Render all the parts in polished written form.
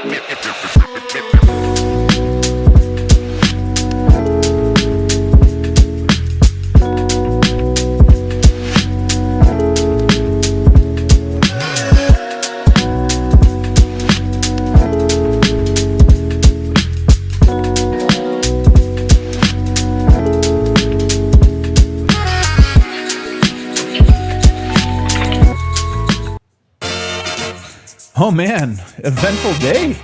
Oh man, eventful day.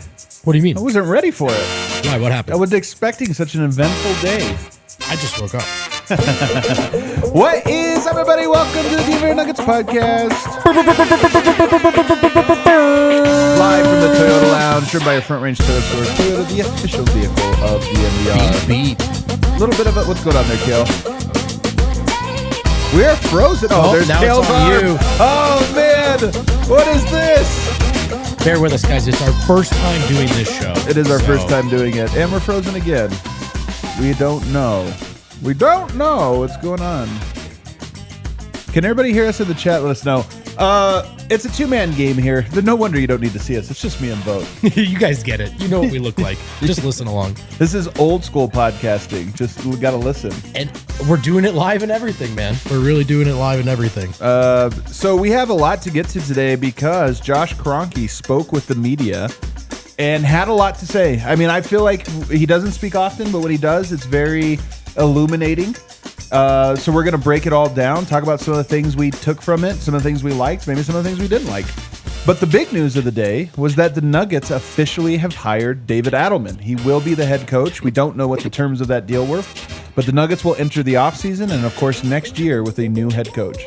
What do you mean? I wasn't ready for it. Why? What happened? I was expecting such an eventful day. I just woke up. What is up, everybody? Welcome to the DNVR Nuggets Podcast. Live from the Toyota Lounge, driven by your Front Range Toyota Store. Toyota, the official vehicle of DNVR. Beep. A little bit of it. What's going on there, Kill? We're frozen. Oh, there's now Kale's it's on arm. you. Oh, man. What is this? Bear with us, guys. It's our first time doing this show. It is our first time doing it, and we're frozen again. We don't know. We don't know what's going on. Can everybody hear us in the chat? Let us know. It's a two-man game here. No wonder you don't need to see us. It's just me and Vogt. You guys get it. You know what we look like. Just listen along. This is old school podcasting. Just got to listen. And we're doing it live and everything, man. We're really doing it live and everything. So we have a lot to get to today because Josh Kroenke spoke with the media and had a lot to say. I mean, I feel like he doesn't speak often, but when he does, it's very illuminating. So we're going to break it all down, talk about some of the things we took from it, some of the things we liked, maybe some of the things we didn't like. But the big news of the day was that the Nuggets officially have hired David Adelman. He will be the head coach. We don't know what the terms of that deal were, but the Nuggets will enter the offseason and, of course, next year with a new head coach.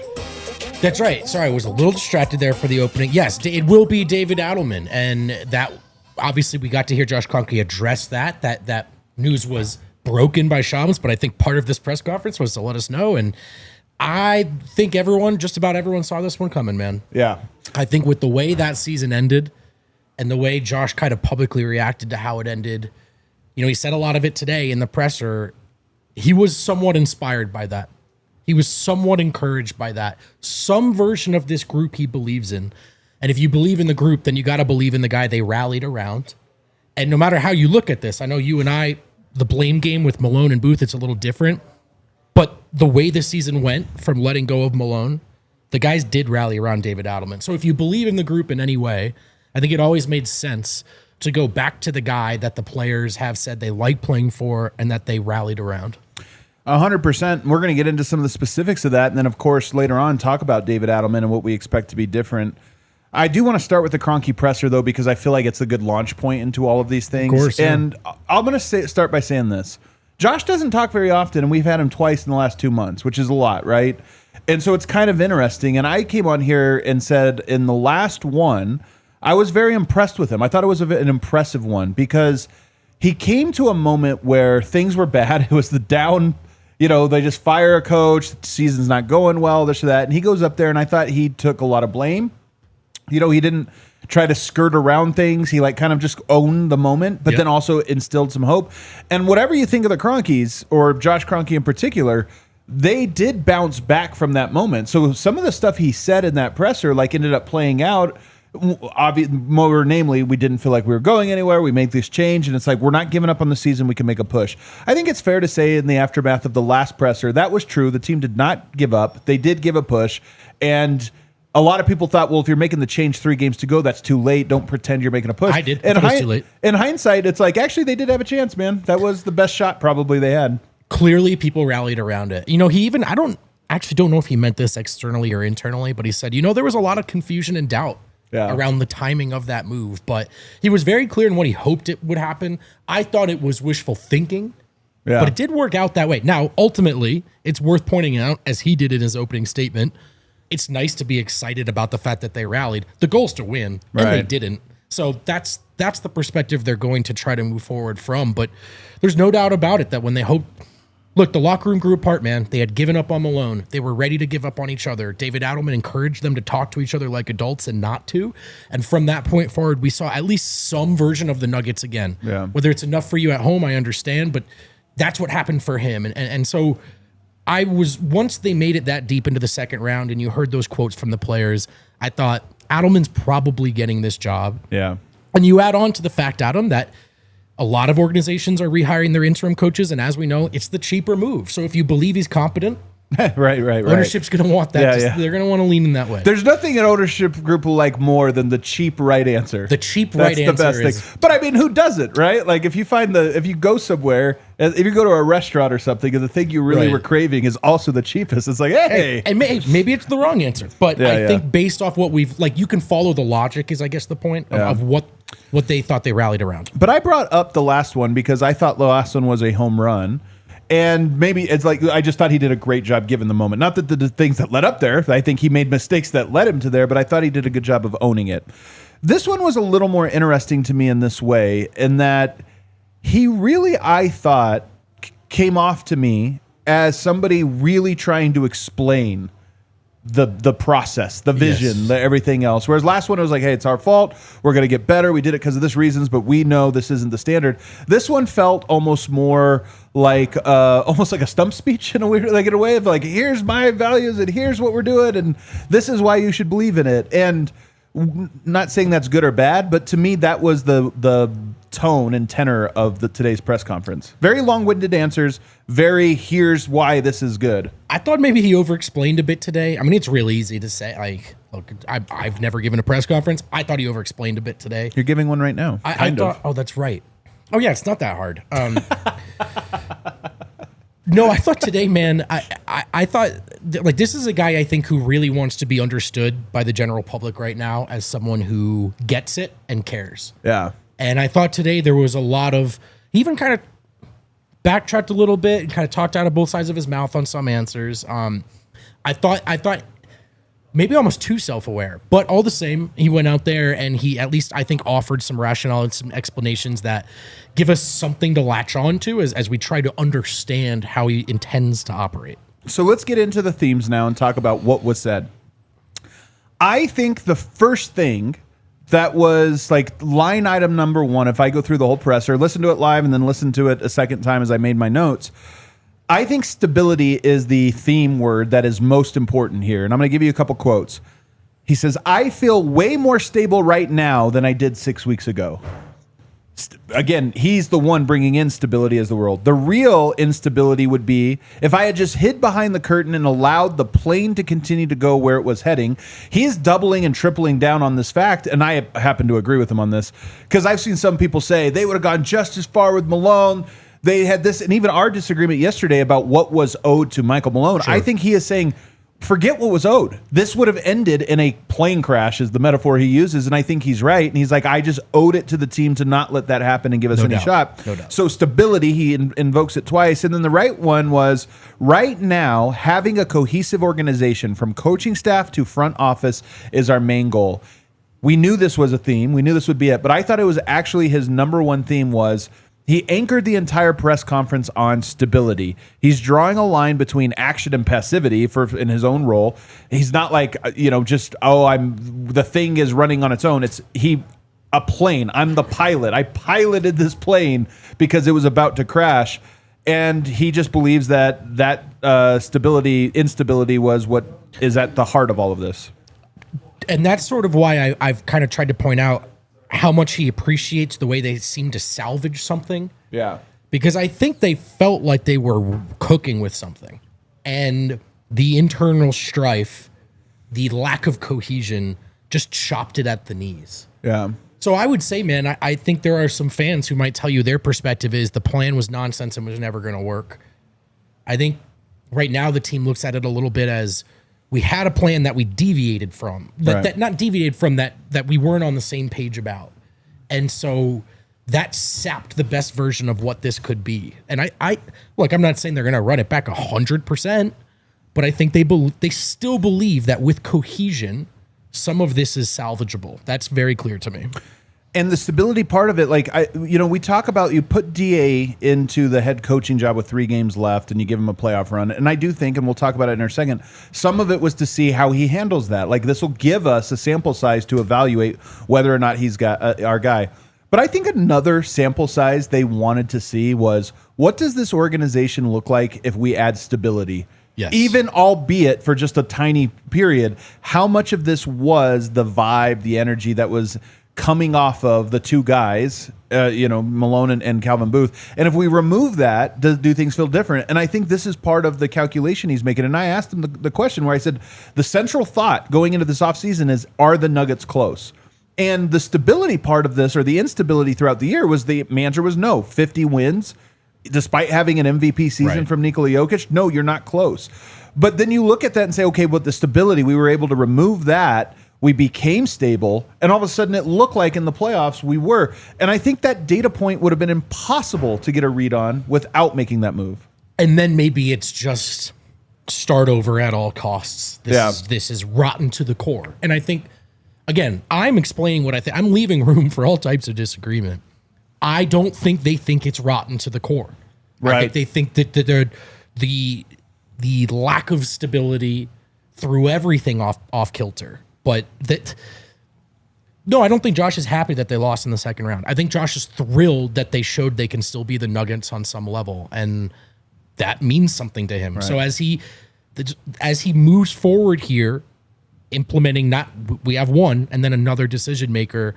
That's right. Sorry, I was a little distracted there for the opening. Yes, it will be David Adelman. And that, obviously, we got to hear Josh Kroenke address that. That news was broken by Shams, but I think part of this press conference was to let us know. And I think just about everyone saw this one coming, man. Yeah. I think with the way that season ended and the way Josh kind of publicly reacted to how it ended, you know, he said a lot of it today in the presser. He was somewhat inspired by that. He was somewhat encouraged by that. Some version of this group he believes in. And if you believe in the group, then you got to believe in the guy they rallied around. And no matter how you look at this, I know you and I, the blame game with Malone and Booth, it's a little different. But the way the season went from letting go of Malone, the guys did rally around David Adelman. So if you believe in the group in any way, I think it always made sense to go back to the guy that the players have said they like playing for and that they rallied around. 100%. We're going to get into some of the specifics of that. And then, of course, later on, talk about David Adelman and what we expect to be different. I do want to start with the Kroenke presser, though, because I feel like it's a good launch point into all of these things. Of course, yeah. And I'm going to start by saying this. Josh doesn't talk very often, and we've had him twice in the last 2 months, which is a lot, right? And so it's kind of interesting. And I came on here and said in the last one, I was very impressed with him. I thought it was an impressive one because he came to a moment where things were bad. It was the down, they just fire a coach, the season's not going well, this or that. And he goes up there, and I thought he took a lot of blame. He didn't try to skirt around things. He kind of just owned the moment, but then also instilled some hope. And whatever you think of the Kroenkes, or Josh Kroenke in particular, they did bounce back from that moment. So some of the stuff he said in that presser ended up playing out. More namely, we didn't feel like we were going anywhere. We made this change, and it's like we're not giving up on the season. We can make a push. I think it's fair to say in the aftermath of the last presser, that was true. The team did not give up. They did give a push, and a lot of people thought, well, if you're making the change 3 games to go, that's too late. Don't pretend you're making a push. I did. It was too late. In hindsight, it's like, actually, they did have a chance, man. That was the best shot probably they had. Clearly, people rallied around it. He even, I don't know if he meant this externally or internally, but he said, there was a lot of confusion and doubt around the timing of that move. But he was very clear in what he hoped it would happen. I thought it was wishful thinking, but it did work out that way. Now, ultimately, it's worth pointing out, as he did in his opening statement, it's nice to be excited about the fact that they rallied. The goal's to win, and they didn't. So that's the perspective they're going to try to move forward from. But there's no doubt about it that when they hoped, look, the locker room grew apart, man. They had given up on Malone. They were ready to give up on each other. David Adelman encouraged them to talk to each other like adults and not to. And from that point forward, we saw at least some version of the Nuggets again. Yeah. Whether it's enough for you at home, I understand, but that's what happened for him. And so once they made it that deep into the second round and you heard those quotes from the players, I thought Adelman's probably getting this job. Yeah. And you add on to the fact, Adam, that a lot of organizations are rehiring their interim coaches, and as we know, it's the cheaper move. So if you believe he's competent, right. ownership's going to want that. They're going to want to lean in that way. There's nothing an ownership group will like more than the cheap right answer. The cheap right answer. That's the best thing. But I mean, who does it, right? Like if you go somewhere, if you go to a restaurant or something, and the thing you really were craving is also the cheapest, it's like, hey. And maybe it's the wrong answer. But I think based off what we've, like, you can follow the logic is, I guess, the point of what they thought they rallied around. But I brought up the last one because I thought the last one was a home run. And maybe it's like, I just thought he did a great job given the moment. Not that the things that led up there, I think he made mistakes that led him to there, but I thought he did a good job of owning it. This one was a little more interesting to me in this way, in that he really, I thought, came off to me as somebody really trying to explain the process, the vision, the everything else. Whereas last one, it was like, hey, it's our fault. We're going to get better. We did it because of this reasons, but we know this isn't the standard. This one felt almost more like almost like a stump speech in a weird, like in a way of like, here's my values and here's what we're doing and this is why you should believe in it. And not saying that's good or bad, but to me that was the tone and tenor of today's press conference. Very long-winded answers. Very here's why this is good. I thought maybe he over-explained a bit today. I mean, it's real easy to say. Like, look, I've never given a press conference. I thought he over-explained a bit today. You're giving one right now. I thought. Oh, that's right. Oh yeah, it's not that hard. No, I thought today, man. I thought like this is a guy I think who really wants to be understood by the general public right now as someone who gets it and cares. Yeah. And I thought today there was a lot of, he even kind of backtracked a little bit and kind of talked out of both sides of his mouth on some answers. I thought maybe almost too self-aware, but all the same, he went out there and he at least, I think, offered some rationale and some explanations that give us something to latch on to as we try to understand how he intends to operate. So let's get into the themes now and talk about what was said. I think the first thing that was like line item number one, if I go through the whole presser, listen to it live and then listen to it a second time as I made my notes, I think stability is the theme word that is most important here. And I'm going to give you a couple quotes. He says, I feel way more stable right now than I did 6 weeks ago. Again, he's the one bringing in stability as the world. The real instability would be if I had just hid behind the curtain and allowed the plane to continue to go where it was heading. He's doubling and tripling down on this fact, and I happen to agree with him on this, because I've seen some people say they would have gone just as far with Malone. They had this, and even our disagreement yesterday about what was owed to Michael Malone. Sure. I think he is saying, forget what was owed. This would have ended in a plane crash is the metaphor he uses, and I think he's right. And he's like, I just owed it to the team to not let that happen and give us any shot. No doubt. So stability, he invokes it twice. And then the right one was, right now, having a cohesive organization from coaching staff to front office is our main goal. We knew this was a theme. We knew this would be it. But I thought it was actually his number one theme was he anchored the entire press conference on stability. He's drawing a line between action and passivity in his own role. He's not like, just, the thing is running on its own. It's a plane. I'm the pilot. I piloted this plane because it was about to crash. And he just believes that instability was what is at the heart of all of this. And that's sort of why I've kind of tried to point out how much he appreciates the way they seem to salvage something. Yeah. Because I think they felt like they were cooking with something. And the internal strife, the lack of cohesion, just chopped it at the knees. Yeah. So I would say, man, I think there are some fans who might tell you their perspective is the plan was nonsense and was never going to work. I think right now the team looks at it a little bit as we had a plan that we deviated from, that not deviated from, that we weren't on the same page about. And so that sapped the best version of what this could be. And I look, I'm not saying they're going to run it back 100%, but I think they still believe that with cohesion, some of this is salvageable. That's very clear to me. And the stability part of it, like, we talk about, you put DA into the head coaching job with 3 games left and you give him a playoff run. And I do think, and we'll talk about it in a second, some of it was to see how he handles that. Like, this will give us a sample size to evaluate whether or not he's got our guy. But I think another sample size they wanted to see was, what does this organization look like if we add stability? Yes. Even albeit for just a tiny period, how much of this was the vibe, the energy that was coming off of the two guys, Malone and Calvin Booth. And if we remove that, do things feel different? And I think this is part of the calculation he's making. And I asked him the question where I said, the central thought going into this offseason is, are the Nuggets close? And the stability part of this, or the instability throughout the year, was the answer was no. 50 wins, despite having an MVP season from Nikola Jokic, no, you're not close. But then you look at that and say, okay, but the stability, we were able to remove that. We became stable, and all of a sudden it looked like in the playoffs we were. And I think that data point would have been impossible to get a read on without making that move. And then maybe it's just start over at all costs. This is rotten to the core. And I think, again, I'm explaining what I think. I'm leaving room for all types of disagreement. I don't think they think it's rotten to the core. Right. I think they think that the lack of stability threw everything off kilter. But no, I don't think Josh is happy that they lost in the second round. I think Josh is thrilled that they showed they can still be the Nuggets on some level, and that means something to him. Right. So as he moves forward here, implementing we have one and then another decision maker,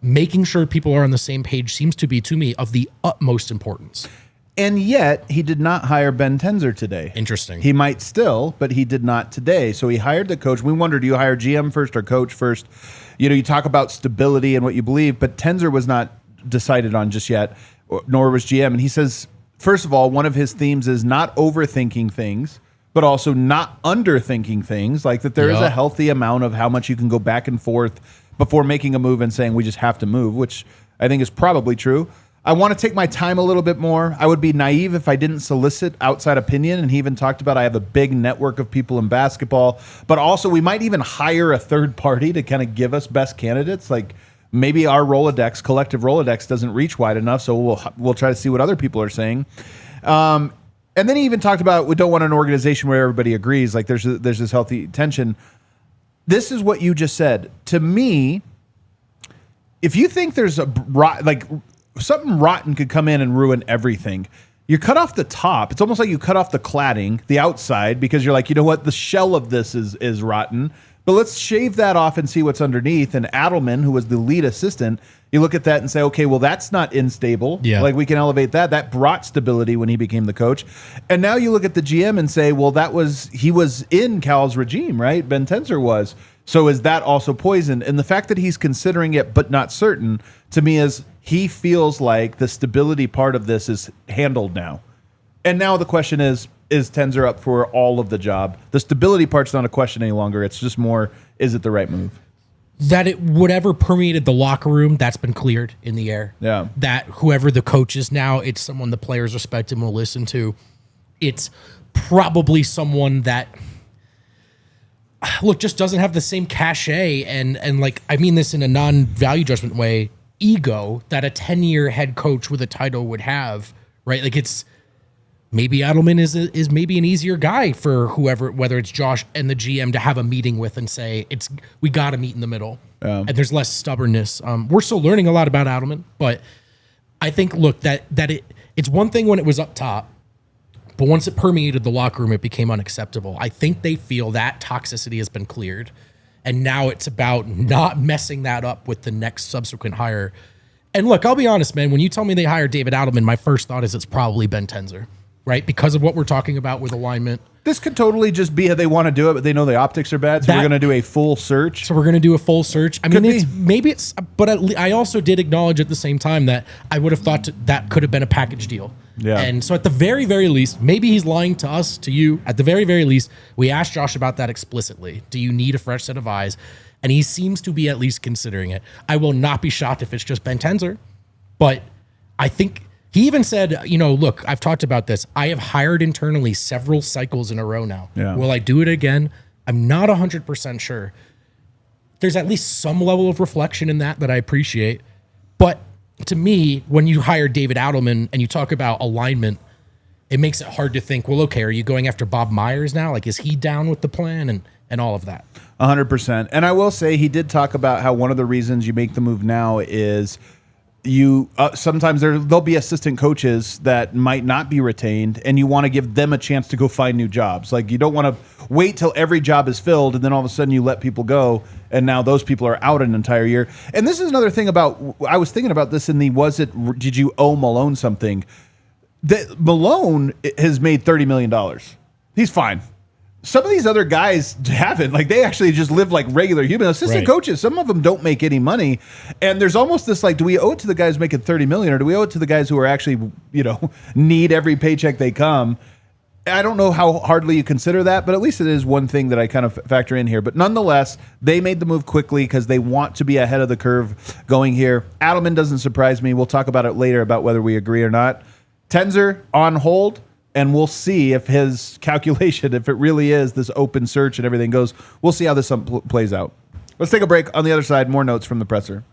making sure people are on the same page seems to be, to me, of the utmost importance. And yet, he did not hire Ben Tenzer today. Interesting. He might still, but he did not today. So he hired the coach. We wondered, do you hire GM first or coach first? You talk about stability and what you believe, but Tenzer was not decided on just yet, nor was GM. And he says, first of all, one of his themes is not overthinking things, but also not underthinking things, like that there is a healthy amount of how much you can go back and forth before making a move and saying we just have to move, which I think is probably true. I want to take my time a little bit more. I would be naive if I didn't solicit outside opinion. And he even talked about I have a big network of people in basketball, but also we might even hire a third party to kind of give us best candidates. Like maybe our collective Rolodex doesn't reach wide enough. So we'll try to see what other people are saying. And then he even talked about we don't want an organization where everybody agrees. Like there's this healthy tension. This is what you just said. To me, if you think there's something rotten could come in and ruin everything, you cut off the top. It's almost like you cut off the cladding, the outside, because you're like, you know what, the shell of this is rotten, but let's shave that off and see what's underneath. And Adelman, who was the lead assistant, you look at that and say, okay, well, that's not unstable. Yeah. Like we can elevate that. That brought stability when he became the coach. And now you look at the GM and say, well, he was in Cal's regime, right? Ben Tenzer was. So is that also poison? And the fact that he's considering it but not certain, to me, is he feels like the stability part of this is handled now. And now the question is Tenzer up for all of the job? The stability part's not a question any longer. It's just more, is it the right move? That whatever permeated the locker room, that's been cleared in the air. Yeah. That whoever the coach is now, it's someone the players respect and will listen to. It's probably someone that, look, just doesn't have the same cachet and like, I mean this in a non-value judgment way, ego that a 10-year head coach with a title would have, right? Like it's, maybe Adelman is maybe an easier guy for whoever, whether it's Josh and the GM, to have a meeting with and say, we got to meet in the middle. And there's less stubbornness. We're still learning a lot about Adelman, but I think, look, that it's one thing when it was up top, but once it permeated the locker room, it became unacceptable. I think they feel that toxicity has been cleared, and now it's about not messing that up with the next subsequent hire. And look, I'll be honest, man, when you tell me they hired David Adelman, my first thought is it's probably Ben Tenzer. Right? Because of what we're talking about with alignment. This could totally just be how they want to do it, but they know the optics are bad, so we're going to do a full search. So we're going to do a full search. I mean, but I also did acknowledge at the same time that I would have thought that could have been a package deal. Yeah. And so at the very, very least, maybe he's lying to us, to you. At the very, very least, we asked Josh about that explicitly. Do you need a fresh set of eyes? And he seems to be at least considering it. I will not be shocked if it's just Ben Tenzer, but I think... He even said, look, I've talked about this. I have hired internally several cycles in a row now. Yeah. Will I do it again? I'm not 100% sure. There's at least some level of reflection in that I appreciate. But to me, when you hire David Adelman and you talk about alignment, it makes it hard to think, well, okay, are you going after Bob Myers now? Like, is he down with the plan and all of that? 100%. And I will say he did talk about how one of the reasons you make the move now is sometimes there'll be assistant coaches that might not be retained, and you want to give them a chance to go find new jobs. Like, you don't want to wait till every job is filled and then all of a sudden you let people go and now those people are out an entire year. And this is another thing I was thinking about this in did you owe Malone something? That Malone has made $30 million. He's fine. Some of these other guys haven't. Like, they actually just live like regular human assistant coaches. Some of them don't make any money. And there's almost this, like, do we owe it to the guys making $30 million, or do we owe it to the guys who are actually, need every paycheck they come? I don't know how hardly you consider that, but at least it is one thing that I kind of factor in here. But nonetheless, they made the move quickly because they want to be ahead of the curve going here. Adelman doesn't surprise me. We'll talk about it later about whether we agree or not. Tenzer on hold. And we'll see if his calculation, if it really is this open search and everything goes, we'll see how this plays out. Let's take a break. On the other side, more notes from the presser.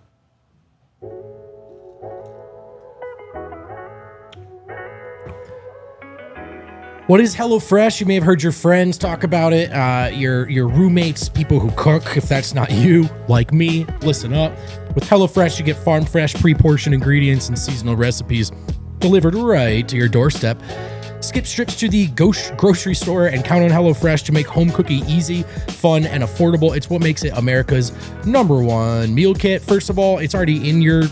What is HelloFresh? You may have heard your friends talk about it, your roommates, people who cook. If that's not you, like me, listen up. With HelloFresh, you get farm fresh, pre-portioned ingredients and seasonal recipes delivered right to your doorstep. Skip trips to the grocery store and count on HelloFresh to make home cooking easy, fun, and affordable. It's what makes it America's #1 meal kit. First of all, it's already in your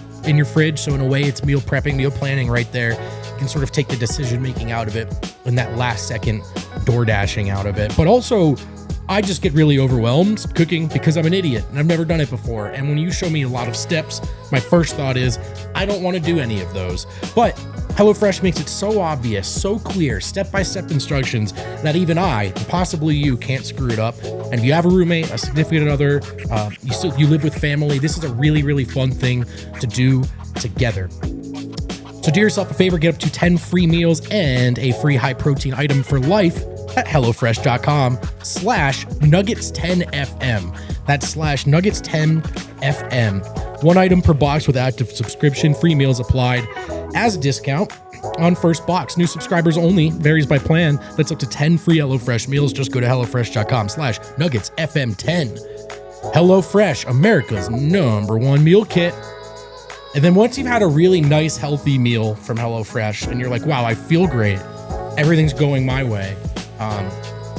fridge, so in a way, it's meal prepping, meal planning right there. You can sort of take the decision making out of it and that last second door dashing out of it. But also, I just get really overwhelmed cooking because I'm an idiot and I've never done it before. And when you show me a lot of steps, my first thought is, I don't want to do any of those. But HelloFresh makes it so obvious, so clear, step-by-step instructions that even I, and possibly you, can't screw it up. And if you have a roommate, a significant other, you live with family, this is a really, really fun thing to do together. So do yourself a favor, get up to 10 free meals and a free high-protein item for life at HelloFresh.com/Nuggets10FM. That's /Nuggets10FM. One item per box with active subscription. Free meals applied as a discount on first box. New subscribers only. Varies by plan. That's up to 10 free HelloFresh meals. Just go to HelloFresh.com/NuggetsFM10. HelloFresh, America's #1 meal kit. And then once you've had a really nice, healthy meal from HelloFresh and you're like, wow, I feel great, everything's going my way,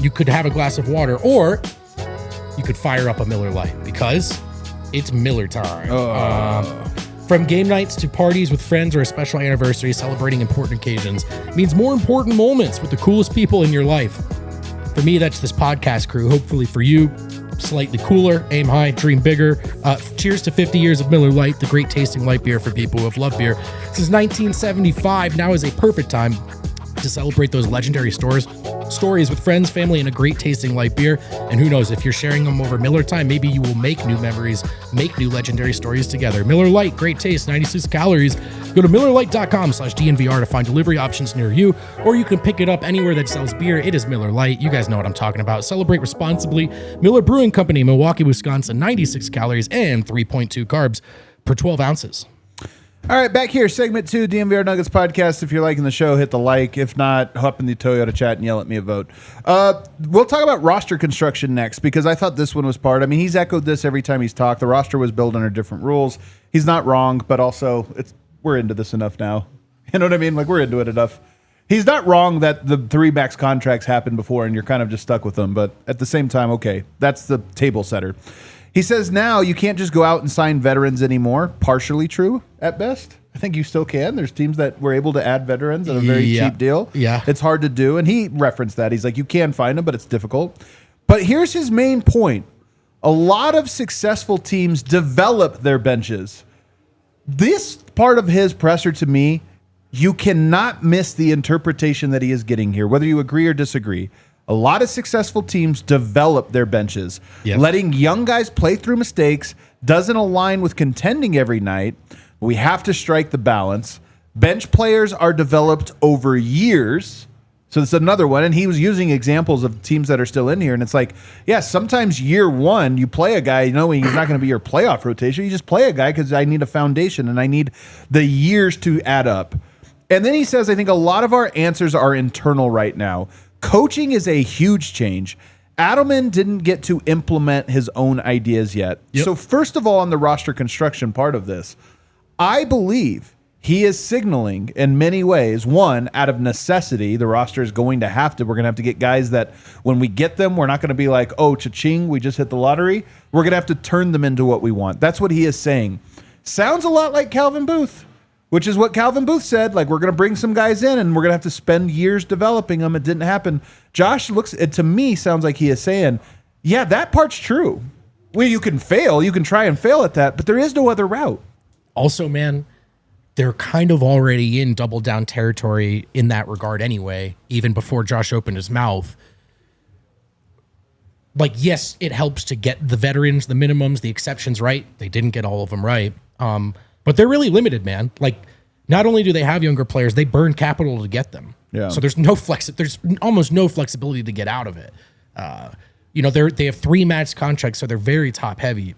you could have a glass of water, or you could fire up a Miller Lite because it's Miller time. From game nights to parties with friends or a special anniversary, celebrating important occasions means more important moments with the coolest people in your life. For me, that's this podcast crew. Hopefully for you, slightly cooler, aim high, dream bigger. Cheers to 50 years of Miller Lite, the great tasting light beer for people who have loved beer since 1975. Now is a perfect time to celebrate those legendary stories with friends, family, and a great tasting light beer. And who knows, if you're sharing them over Miller time, maybe you will make new memories, make new legendary stories together. Miller Lite, great taste, 96 calories. Go to MillerLite.com/DNVR to find delivery options near you, or you can pick it up anywhere that sells beer. It is Miller Lite. You guys know what I'm talking about. Celebrate responsibly. Miller Brewing Company, Milwaukee, Wisconsin, 96 calories and 3.2 carbs per 12 ounces. All right, back here, segment 2, DNVR Nuggets Podcast. If you're liking the show, hit the like. If not, hop in the Toyota chat and yell at me a vote. We'll talk about roster construction next, because I thought this one was part. I mean, he's echoed this every time he's talked. The roster was built under different rules. He's not wrong, but also we're into this enough now. You know what I mean? Like, we're into it enough. He's not wrong that the 3 max contracts happened before and you're kind of just stuck with them. But at the same time, okay, that's the table setter. He says now you can't just go out and sign veterans anymore. Partially true at best. I think you still can. There's teams that were able to add veterans at a very cheap deal. Yeah. It's hard to do. And he referenced that. He's like, you can find them, but it's difficult. But here's his main point. A lot of successful teams develop their benches. This part of his presser, to me, you cannot miss the interpretation that he is getting here, whether you agree or disagree. A lot of successful teams develop their benches. Yep. Letting young guys play through mistakes doesn't align with contending every night. We have to strike the balance. Bench players are developed over years. So it's another one. And he was using examples of teams that are still in here. And it's like, yeah, sometimes year one, you play a guy knowing he's not going to be your playoff rotation. You just play a guy because I need a foundation and I need the years to add up. And then he says, I think a lot of our answers are internal right now. Coaching is a huge change. Adelman didn't get to implement his own ideas yet. Yep. So first of all, on the roster construction part of this, I believe he is signaling in many ways. One, out of necessity, the roster is going to have to. We're going to have to get guys that when we get them, we're not going to be like, oh, cha-ching, we just hit the lottery. We're going to have to turn them into what we want. That's what he is saying. Sounds a lot like Calvin Booth, which is what Calvin Booth said. Like, we're going to bring some guys in and we're going to have to spend years developing them. It didn't happen. Josh it to me sounds like he is saying, yeah, that part's true. Well, you can fail. You can try and fail at that, but there is no other route. Also, man, they're kind of already in double down territory in that regard anyway, even before Josh opened his mouth. Like, yes, it helps to get the veterans, the minimums, the exceptions right. They didn't get all of them right. But they're really limited, man. Like, not only do they have younger players, they burn capital to get them. Yeah. So there's there's almost no flexibility to get out of it. They have 3 max contracts, so they're very top heavy.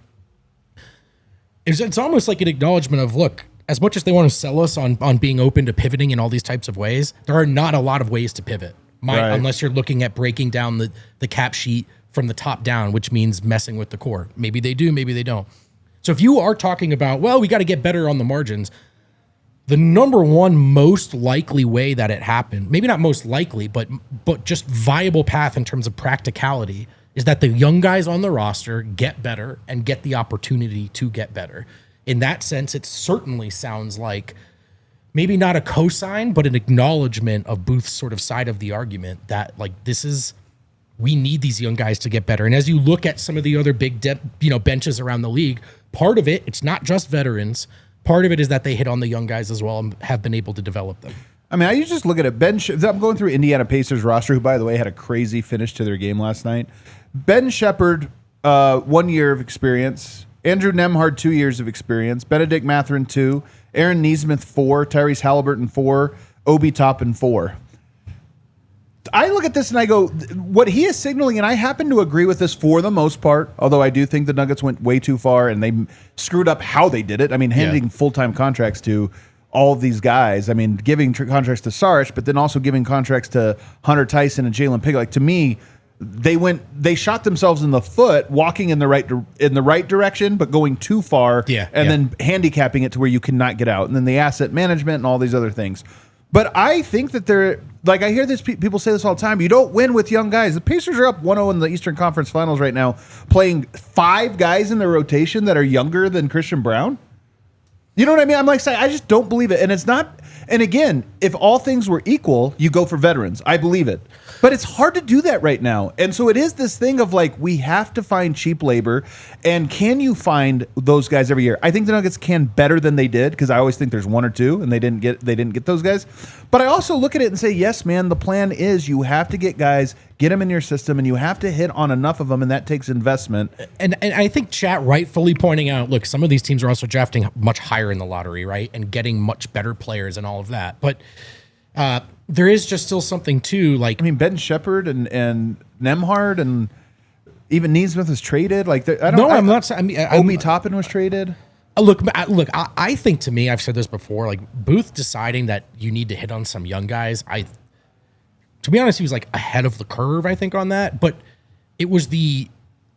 It's almost like an acknowledgement of, look, as much as they want to sell us on being open to pivoting in all these types of ways, there are not a lot of ways to pivot, unless you're looking at breaking down the cap sheet from the top down, which means messing with the core. Maybe they do, maybe they don't. So if you are talking about, well, we got to get better on the margins, the number one most likely way that it happened, maybe not most likely, but just viable path in terms of practicality, is that the young guys on the roster get better and get the opportunity to get better. In that sense, it certainly sounds like maybe not a cosign, but an acknowledgement of Booth's sort of side of the argument that, like, we need these young guys to get better. And as you look at some of the other big benches around the league, part of it's not just veterans. Part of it is that they hit on the young guys as well and have been able to develop them. I mean, I just look at it. I'm going through Indiana Pacers roster, who, by the way, had a crazy finish to their game last night. Ben Shepherd, 1 year of experience. Andrew Nembhard, 2 years of experience. Benedict Mathurin, 2. Aaron Nesmith, 4. Tyrese Halliburton, 4. Obi Toppin, 4. I look at this and I go, what he is signaling, and I happen to agree with this for the most part, although I do think the Nuggets went way too far and they screwed up how they did it. I mean, handing full-time contracts to all of these guys. I mean, giving contracts to Saric, but then also giving contracts to Hunter Tyson and Jalen Pickett. Like, to me, they shot themselves in the foot walking in the right direction, but going too far, then handicapping it to where you cannot get out. And then the asset management and all these other things. But I think that I hear this, people say this all the time, you don't win with young guys. The Pacers are up 1-0 in the Eastern Conference Finals right now, playing 5 guys in their rotation that are younger than Christian Brown. You know what I mean? I'm like saying, I just don't believe it. And it's not, and again, if all things were equal, you go for veterans. I believe it. But it's hard to do that right now. And so it is this thing of, like, we have to find cheap labor. And can you find those guys every year? I think the Nuggets can better than they did, because I always think there's 1 or 2 and they didn't get those guys. But I also look at it and say, yes, man, the plan is you have to get guys, get them in your system, and you have to hit on enough of them, and that takes investment. And I think chat rightfully pointing out, look, some of these teams are also drafting much higher in the lottery, right? And getting much better players and all of that. But there is just still something too, like, I mean, Ben Shepherd and Nembhard and even Nesmith was traded. Like, I'm not saying. Obi Toppin was traded. Look, I think, to me, I've said this before, like, Booth deciding that you need to hit on some young guys. To be honest, he was, like, ahead of the curve, I think, on that. But it was the,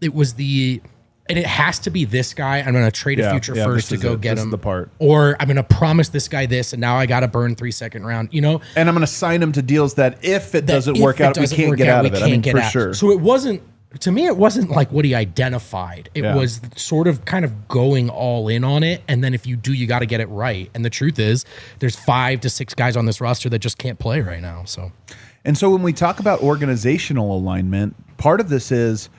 and it has to be this guy. I'm going to trade a future first to go get him. The part. Or I'm going to promise this guy this, and now I got to burn 3 second round, And I'm going to sign him to deals that if it doesn't work out, we can't get out of it. I mean, for sure. So it wasn't, to me, it wasn't like what he identified. It was sort of kind of going all in on it. And then if you do, you got to get it right. And the truth is, there's 5 to 6 guys on this roster that just can't play right now. And so when we talk about organizational alignment, part of this is,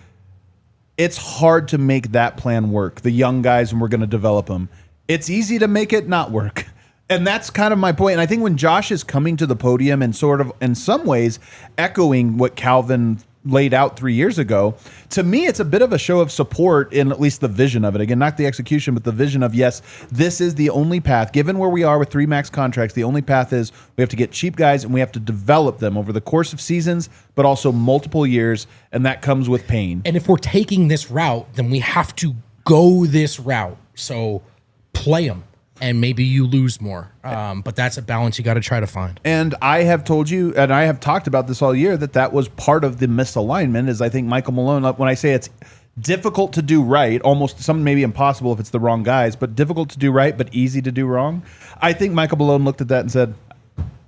it's hard to make that plan work. The young guys, and we're going to develop them. It's easy to make it not work. And that's kind of my point. And I think when Josh is coming to the podium and sort of, in some ways, echoing what Calvin laid out 3 years ago, to me, it's a bit of a show of support in at least the vision of it. Again, not the execution, but the vision of, yes, this is the only path. Given where we are with 3 max contracts, the only path is we have to get cheap guys and we have to develop them over the course of seasons, but also multiple years, and that comes with pain. And if we're taking this route, then we have to go this route. So play them. And maybe you lose more. But that's a balance you got to try to find. And I have told you, and I have talked about this all year, that was part of the misalignment, is I think Michael Malone, when I say it's difficult to do right, almost some maybe impossible if it's the wrong guys, but difficult to do right, but easy to do wrong. I think Michael Malone looked at that and said,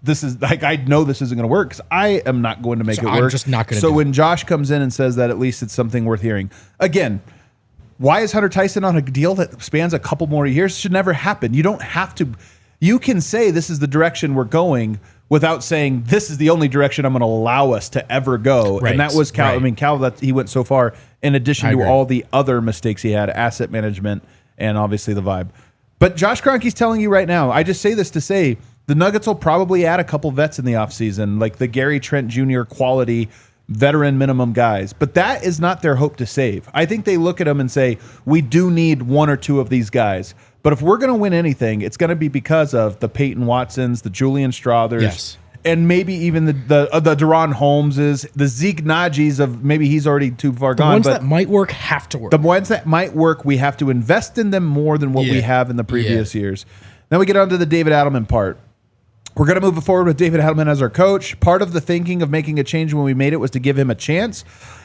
this is like, I know this isn't going to work because I am not going to make it work. I'm just not going to. So when Josh comes in and says that, at least it's something worth hearing. Again, why is Hunter Tyson on a deal that spans a couple more years? It should never happen. You don't have to. You can say this is the direction we're going without saying this is the only direction I'm going to allow us to ever go. Right. And that was Cal. Right. I mean, Cal, that he went so far in addition to all the other mistakes he had, asset management and obviously the vibe. But Josh Kroenke's telling you right now, I just say this to say, the Nuggets will probably add a couple vets in the offseason, like the Gary Trent Jr. quality veteran minimum guys. But that is not their hope to save. I think they look at them and say, we do need one or two of these guys. But if we're going to win anything, it's going to be because of the Peyton Watsons, the Julian Strathers, and maybe even the Deron Holmeses, the Zeke Najis of maybe he's already too far gone. The ones that might work have to work. The ones that might work, we have to invest in them more than what we have in the previous years. Then we get on to the David Adelman part. We're going to move forward with David Adelman as our coach. Part of the thinking of making a change when we made it was to give him a chance.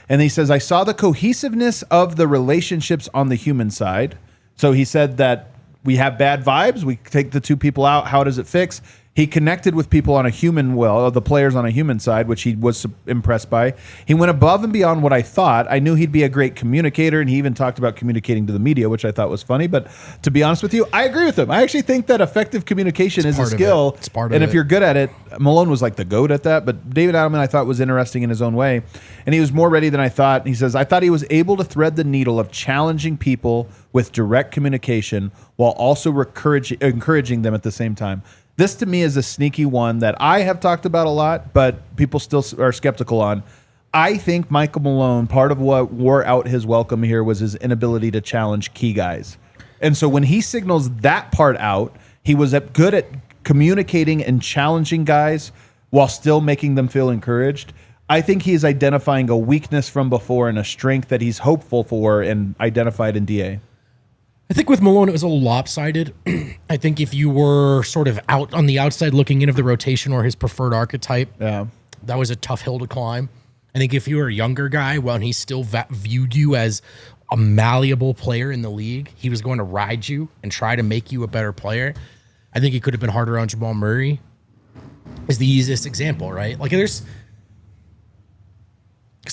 And he says, I saw the cohesiveness of the relationships on the human side. So he said that we have bad vibes. We take the two people out. How does it fix? He connected with people on a human, the players on a human side, which he was impressed by. He went above and beyond what I thought. I knew he'd be a great communicator, and he even talked about communicating to the media, which I thought was funny. But to be honest with you, I agree with him. I actually think that effective communication is a skill. It's part of it. And if you're good at it, Malone was like the GOAT at that. But David Adelman, I thought, was interesting in his own way. And he was more ready than I thought. He says, I thought he was able to thread the needle of challenging people with direct communication while also encouraging them at the same time. This, to me, is a sneaky one that I have talked about a lot, but people still are skeptical on. I think Michael Malone, part of what wore out his welcome here was his inability to challenge key guys. And so when he signals that part out, he was good at communicating and challenging guys while still making them feel encouraged. I think he is identifying a weakness from before and a strength that he's hopeful for and identified in DA. I think with Malone, it was a little lopsided. I think if you were sort of out on the outside looking in of the rotation or his preferred archetype, that was a tough hill to climb. I think if you were a younger guy, when he still viewed you as a malleable player in the league, he was going to ride you and try to make you a better player. I think he could have been harder on Jamal Murray is the easiest example, right? Like because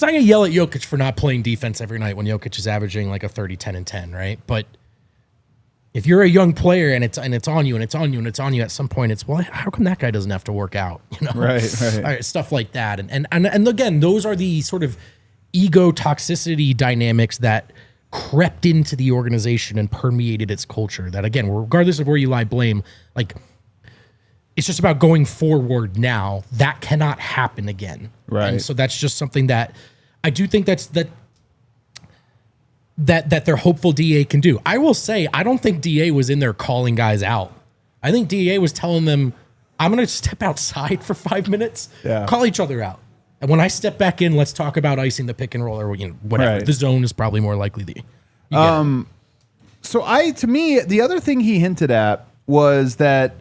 I'm going to yell at Jokic for not playing defense every night when Jokic is averaging like a 30, 10, and 10, right? But if you're a young player and it's on you and it's on you and it's on you, at some point it's, well, how come that guy doesn't have to work out? You know, right. Stuff like that. And again, those are the sort of ego toxicity dynamics that crept into the organization and permeated its culture. That again, regardless of where you lie blame, like it's just about going forward now. That cannot happen again. Right. And so that's just something that I do think that their hopeful DA can do. I will say, I don't think DA was in there calling guys out. I think DA was telling them, I'm going to step outside for 5 minutes, call each other out. And when I step back in, let's talk about icing the pick and roll or whatever. Right. The zone is probably more likely to be. To me, the other thing he hinted at was that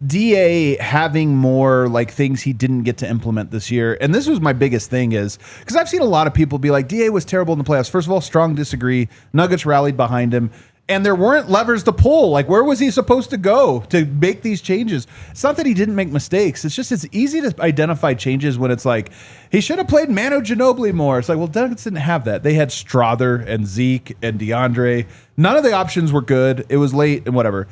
DA having more like things he didn't get to implement this year. And this was my biggest thing is because I've seen a lot of people be like, DA was terrible in the playoffs. First of all, strong disagree. Nuggets rallied behind him. And there weren't levers to pull. Like, where was he supposed to go to make these changes? It's not that he didn't make mistakes. It's just it's easy to identify changes when it's like, he should have played Manu Ginobili more. It's like, well, Nuggets didn't have that. They had Strother and Zeke and DeAndre. None of the options were good. It was late and whatever.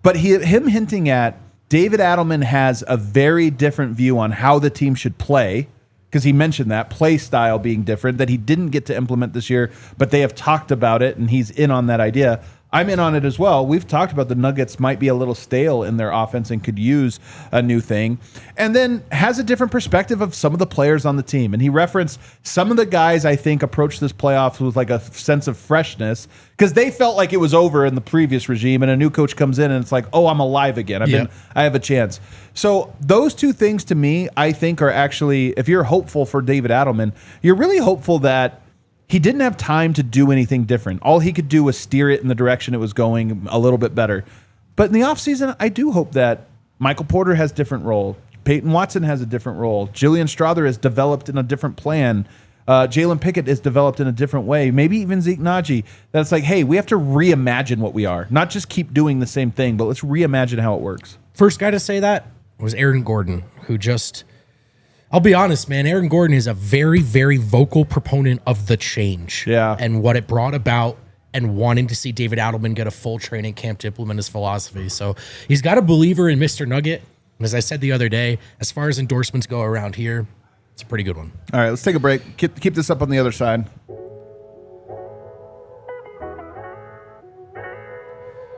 But him hinting at David Adelman has a very different view on how the team should play, because he mentioned that play style being different that he didn't get to implement this year, but they have talked about it and he's in on that idea. I'm in on it as well. We've talked about the Nuggets might be a little stale in their offense and could use a new thing. And then has a different perspective of some of the players on the team. And he referenced some of the guys I think approached this playoffs with like a sense of freshness because they felt like it was over in the previous regime and a new coach comes in and it's like, oh, I'm alive again. I have a chance. So those two things to me, I think are actually, if you're hopeful for David Adelman, you're really hopeful that he didn't have time to do anything different. All he could do was steer it in the direction it was going a little bit better. But in the offseason, I do hope that Michael Porter has a different role. Peyton Watson has a different role. Julian Strother has developed in a different plan. Jalen Pickett is developed in a different way. Maybe even Zeke Naji. That's like, hey, we have to reimagine what we are. Not just keep doing the same thing, but let's reimagine how it works. First guy to say that was Aaron Gordon, who just, I'll be honest, man, Aaron Gordon is a very, very vocal proponent of the change and what it brought about and wanting to see David Adelman get a full training camp to implement his philosophy. So he's got a believer in Mr. Nugget. And as I said the other day, as far as endorsements go around here, it's a pretty good one. All right, let's take a break. Keep this up on the other side.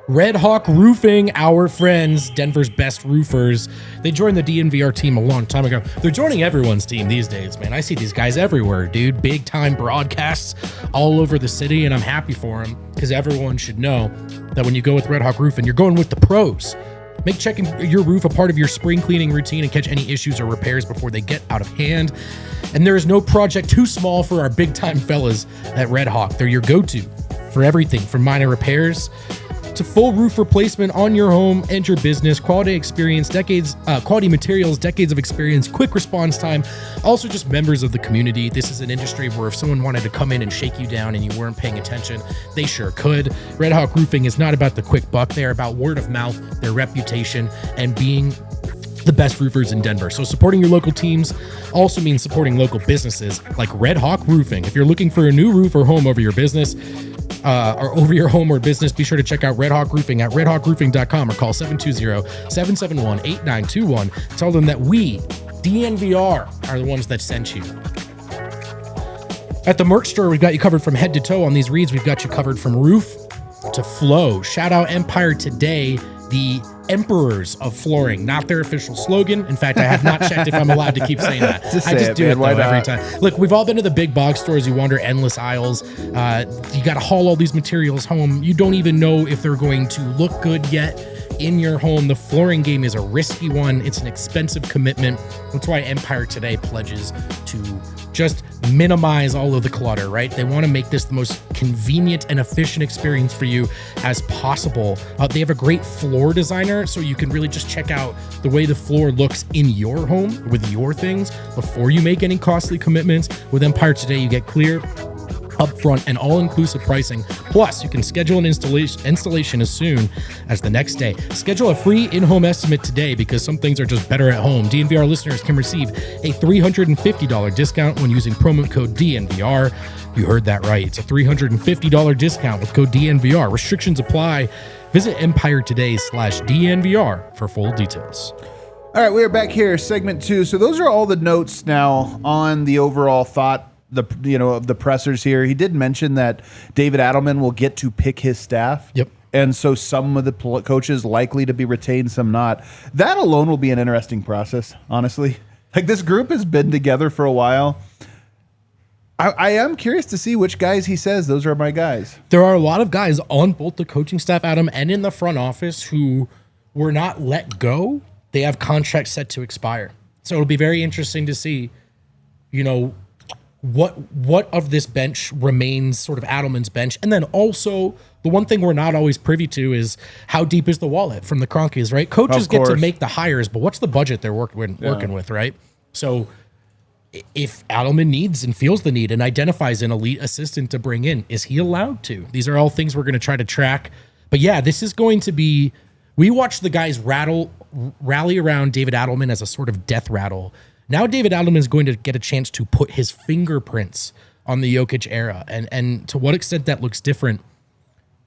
Red Hawk Roofing, our friends, Denver's best roofers. They joined the DNVR team a long time ago. They're joining everyone's team these days, man. I see these guys everywhere, dude. Big time broadcasts all over the city, and I'm happy for them because everyone should know that when you go with Red Hawk Roofing, you're going with the pros. Make checking your roof a part of your spring cleaning routine and catch any issues or repairs before they get out of hand. And there is no project too small for our big time fellas at Red Hawk. They're your go-to for everything from minor repairs to full roof replacement on your home and your business. Quality experience, quality materials, decades of experience, quick response time. Also just members of the community. This is an industry where if someone wanted to come in and shake you down and you weren't paying attention, they sure could. Red Hawk Roofing is not about the quick buck. They're about word of mouth, their reputation, and being the best roofers in Denver. So supporting your local teams also means supporting local businesses like Red Hawk Roofing. If you're looking for a new roof or home over your business, or over your home or business, be sure to check out Red Hawk Roofing at redhawkroofing.com or call 720-771-8921. Tell them that we, DNVR, are the ones that sent you. At the merch store, we've got you covered from head to toe. On these reads, we've got you covered from roof to flow. Shout out Empire Today, the emperors of flooring, not their official slogan. In fact, I have not checked if I'm allowed to keep saying that. I just do it though every time. Look, we've all been to the big box stores. You wander endless aisles. You got to haul all these materials home. You don't even know if they're going to look good yet in your home. The flooring game is a risky one. It's an expensive commitment. That's why Empire Today pledges to just minimize all of the clutter, right? They want to make this the most convenient and efficient experience for you as possible. They have a great floor designer, so you can really just check out the way the floor looks in your home with your things before you make any costly commitments. With Empire Today, you get clear, upfront, and all-inclusive pricing. Plus, you can schedule an installation as soon as the next day. Schedule a free in-home estimate today because some things are just better at home. DNVR listeners can receive a $350 discount when using promo code DNVR. You heard that right. It's a $350 discount with code DNVR. Restrictions apply. Visit empiretoday.com/DNVR for full details. All right, we are back here, segment 2. So those are all the notes now on the overall thought of the pressers here. He did mention that David Adelman will get to pick his staff. Yep. And so some of the coaches likely to be retained, some not. That alone will be an interesting process, honestly. Like, this group has been together for a while. I am curious to see which guys he says, those are my guys. There are a lot of guys on both the coaching staff, Adam, and in the front office who were not let go. They have contracts set to expire. So it'll be very interesting to see, what of this bench remains sort of Adelman's bench. And then also the one thing we're not always privy to is how deep is the wallet from the Cronkies, right? Coaches get to make the hires, but what's the budget they're working with, right? So if Adelman needs and feels the need and identifies an elite assistant to bring in, is he allowed to? These are all things we're going to try to track. But yeah, this is going to be, we watched the guys rally around David Adelman as a sort of death rattle. Now David Adelman is going to get a chance to put his fingerprints on the Jokic era. And to what extent that looks different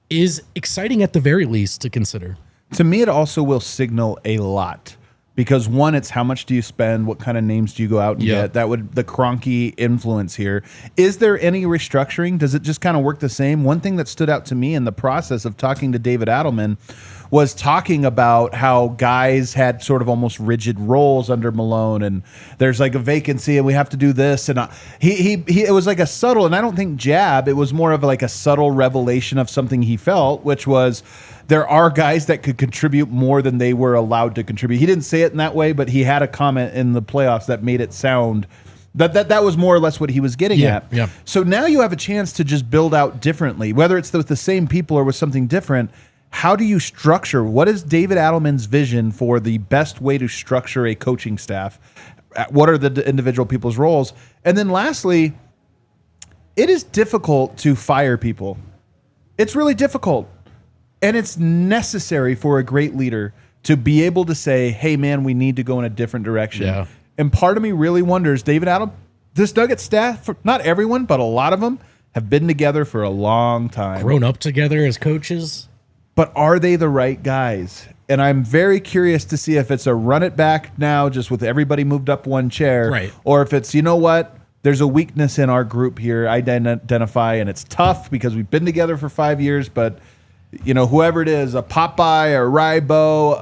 is exciting at the very least to consider. To me, it also will signal a lot. Because one, it's how much do you spend? What kind of names do you go out and get? That would the Kroenke influence here. Is there any restructuring? Does it just kind of work the same? One thing that stood out to me in the process of talking to David Adelman was talking about how guys had sort of almost rigid roles under Malone, and there's like a vacancy, and we have to do this. And it was like a subtle, and I don't think jab. It was more of like a subtle revelation of something he felt, which was, there are guys that could contribute more than they were allowed to contribute. He didn't say it in that way, but he had a comment in the playoffs that made it sound that was more or less what he was getting at. Yeah. So now you have a chance to just build out differently, whether it's with the same people or with something different. How do you structure? What is David Adelman's vision for the best way to structure a coaching staff? What are the individual people's roles? And then lastly, it is difficult to fire people. It's really difficult. And it's necessary for a great leader to be able to say, hey, man, we need to go in a different direction. Yeah. And part of me really wonders, David Adelman, this Nuggets staff, not everyone, but a lot of them have been together for a long time. Grown up together as coaches. But are they the right guys? And I'm very curious to see if it's a run it back now, just with everybody moved up one chair. Right. Or if it's, you know what? There's a weakness in our group here I identify, and it's tough because we've been together for 5 years, but you know, whoever it is, a Popeye, a Rybo,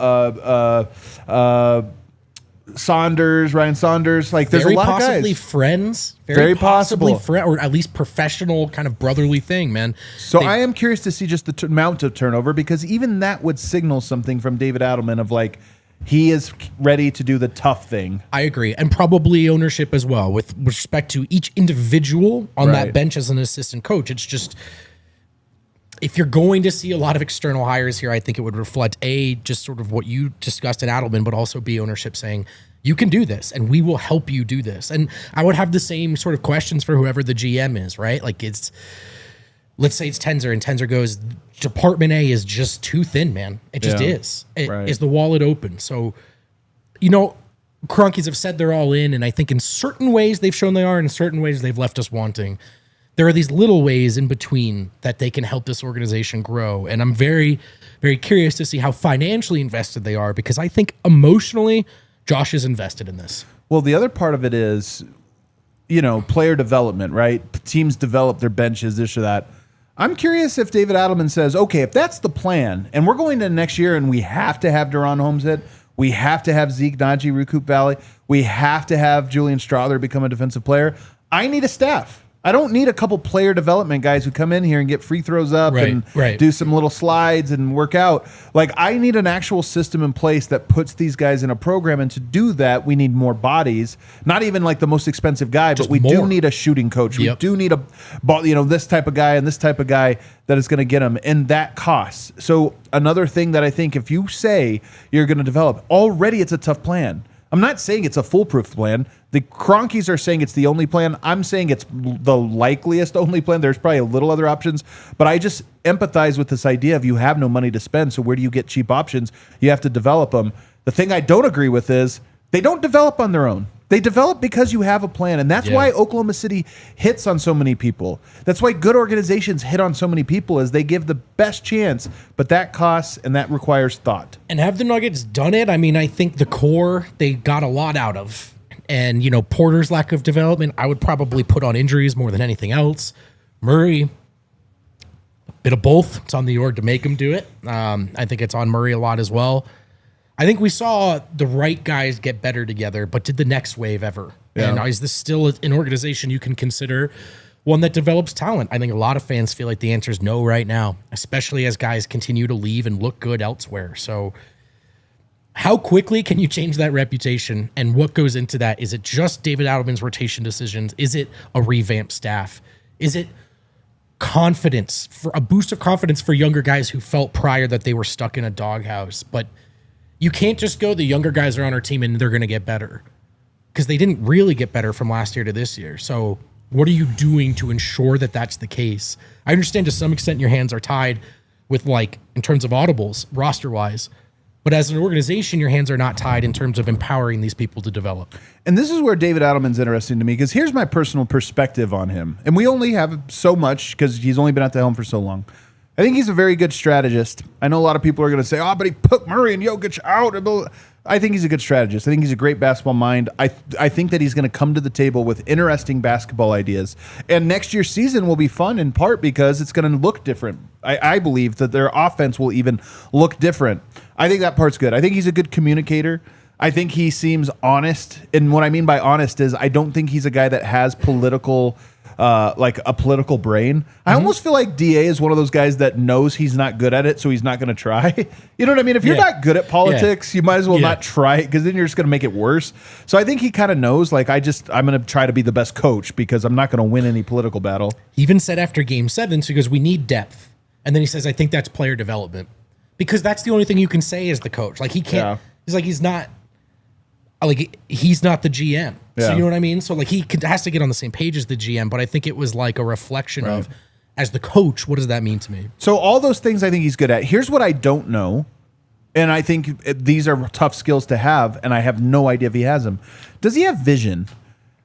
Ryan Saunders, like there's very a lot of guys. Possibly friends. Very possibly or at least professional kind of brotherly thing, man. So I am curious to see just the amount of turnover, because even that would signal something from David Adelman of like, he is ready to do the tough thing. I agree. And probably ownership as well with respect to each individual on that bench as an assistant coach. It's just, if you're going to see a lot of external hires here, I think it would reflect just sort of what you discussed in Adelman, but also be ownership saying, you can do this and we will help you do this. And I would have the same sort of questions for whoever the GM is, right? Like let's say it's Tenzer, and Tenzer goes, Department A is just too thin, man. It just is. Is the wallet open? So, you know, Kroenkes have said they're all in, and I think in certain ways they've shown they are, and in certain ways they've left us wanting. There are these little ways in between that they can help this organization grow. And I'm very, very curious to see how financially invested they are, because I think emotionally, Josh is invested in this. Well, the other part of it is, you know, player development, right? Teams develop their benches, this or that. I'm curious if David Adelman says, okay, if that's the plan, and we're going to next year and we have to have Deron Holmes hit, we have to have Zeke Naji recoup Valley, we have to have Julian Strawther become a defensive player, I need a staff. I don't need a couple player development guys who come in here and get free throws up and do some little slides and work out. Like, I need an actual system in place that puts these guys in a program. And to do that, we need more bodies. Not even like the most expensive guy, but we do need a shooting coach. We do need a ball, you know, this type of guy and this type of guy that is going to get them. And that costs. So another thing that I think, if you say you're going to develop, already it's a tough plan. I'm not saying it's a foolproof plan. The Kroenkes are saying it's the only plan. I'm saying it's the likeliest only plan. There's probably a little other options, but I just empathize with this idea of you have no money to spend, so where do you get cheap options? You have to develop them. The thing I don't agree with is they don't develop on their own. They develop because you have a plan, and that's why Oklahoma City hits on so many people. That's why good organizations hit on so many people, is they give the best chance, but that costs and that requires thought. And have the Nuggets done it? I mean, I think the core, they got a lot out of. And, you know, Porter's lack of development, I would probably put on injuries more than anything else. Murray, a bit of both. It's on the org to make him do it. I think it's on Murray a lot as well. I think we saw the right guys get better together, but did the next wave ever? And is this still an organization you can consider one that develops talent? I think a lot of fans feel like the answer is no right now, especially as guys continue to leave and look good elsewhere. So how quickly can you change that reputation, and what goes into that? Is it just David Adelman's rotation decisions? Is it a revamped staff? Is it confidence, for a boost of confidence for younger guys who felt prior that they were stuck in a doghouse? But you can't just go, the younger guys are on our team and they're going to get better, because they didn't really get better from last year to this year. So what are you doing to ensure that that's the case? I understand to some extent your hands are tied with, like, in terms of audibles, roster-wise, but as an organization, your hands are not tied in terms of empowering these people to develop. And this is where David Adelman's interesting to me, because here's my personal perspective on him. And we only have so much because he's only been at the helm for so long. I think he's a very good strategist. I know a lot of people are going to say, oh, but he put Murray and Jokic out. I think he's a good strategist. I think he's a great basketball mind. I think that he's going to come to the table with interesting basketball ideas. And next year's season will be fun in part because it's going to look different. I believe that their offense will even look different. I think that part's good. I think he's a good communicator. I think he seems honest. And what I mean by honest is I don't think he's a guy that has political like a political brain. I almost feel like DA is one of those guys that knows he's not good at it, so he's not going to try. You know what I mean? If you're not good at politics, you might as well not try it, because then you're just going to make it worse. So I think he kind of knows, like, I'm going to try to be the best coach because I'm not going to win any political battle. He even said after Game 7, so he goes, we need depth. And then he says, I think that's player development. Because that's the only thing you can say as the coach. Like, he can't, he's like, he's not, like he's not the GM. Yeah. So you know what I mean? So like has to get on the same page as the GM, but I think it was like a reflection of, as the coach, what does that mean to me? So all those things I think he's good at. Here's what I don't know, and I think these are tough skills to have, and I have no idea if he has them. Does he have vision?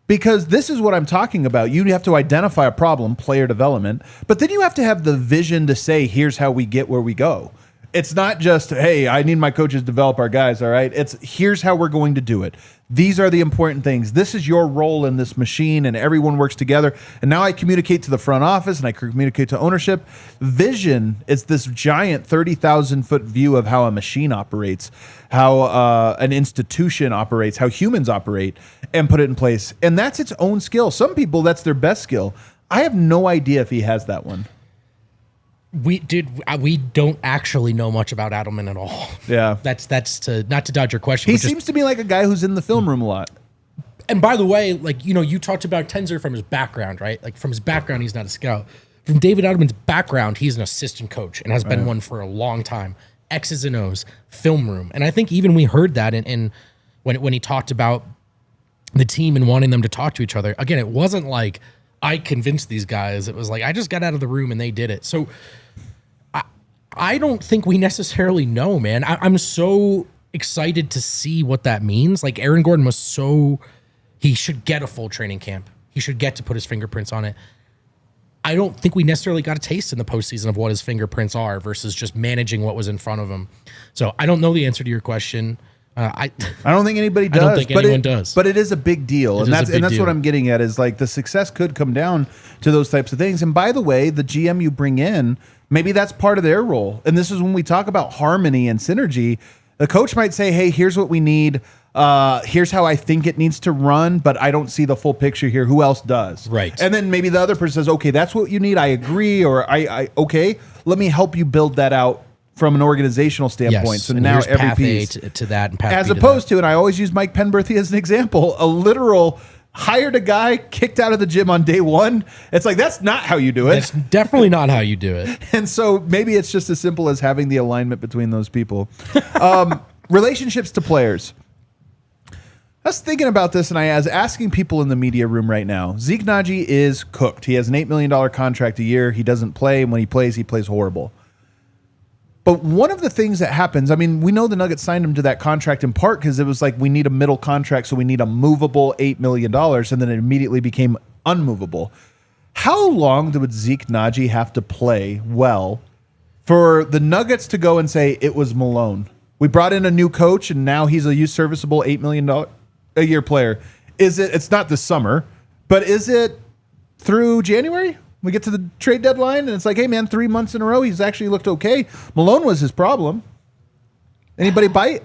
Because this is what I'm talking about. You have to identify a problem, player development, but then you have to have the vision to say, here's how we get where we go. It's not just, hey, I need my coaches to develop our guys, all right? It's here's how we're going to do it. These are the important things. This is your role in this machine, and everyone works together. And now I communicate to the front office, and I communicate to ownership. Vision is this giant 30,000-foot view of how a machine operates, how an institution operates, how humans operate, and put it in place. And that's its own skill. Some people, that's their best skill. I have no idea if he has that one. We don't actually know much about Adelman at all. Yeah. That's not to dodge your question. He seems to be like a guy who's in the film room a lot. And by the way, like, you know, you talked about Tenzer from his background, right? Like from his background, he's not a scout. From David Adelman's background, he's an assistant coach and has been one for a long time. X's and O's, film room. And I think even we heard that in when he talked about the team and wanting them to talk to each other. Again, it wasn't like I convinced these guys. It was like I just got out of the room and they did it. So I don't think we necessarily know, man. I'm so excited to see what that means. Like Aaron Gordon he should get a full training camp. He should get to put his fingerprints on it. I don't think we necessarily got a taste in the postseason of what his fingerprints are versus just managing what was in front of him. So I don't know the answer to your question. I don't think anybody does. I don't think anyone does. But it is a big deal. And that's what I'm getting at is like the success could come down to those types of things. And by the way, the GM you bring in, maybe that's part of their role. And this is when we talk about harmony and synergy. The coach might say, hey, here's what we need. Here's how I think it needs to run, but I don't see the full picture here. Who else does? Right. And then maybe the other person says, okay, that's what you need. I agree. Or okay, let me help you build that out from an organizational standpoint. Yes. So and now every path piece A to that and path as B opposed to that. And I always use Mike Penberthy as an example, a literal hired a guy, kicked out of the gym on day one. It's like, that's not how you do it. That's definitely not how you do it. And so maybe it's just as simple as having the alignment between those people. Relationships to players. I was thinking about this, and I was asking people in the media room right now. Zeke Naji is cooked. He has an $8 million contract a year. He doesn't play. And when he plays horrible. But one of the things that happens, I mean, we know the Nuggets signed him to that contract in part because it was like, we need a middle contract, so we need a movable $8 million, and then it immediately became unmovable. How long would Zeke Naji have to play well for the Nuggets to go and say it was Malone? We brought in a new coach, and now he's a use serviceable $8 million a year player. It's not this summer, but is it through January? We get to the trade deadline, and it's like, hey, man, 3 months in a row, he's actually looked okay. Malone was his problem. Anybody bite?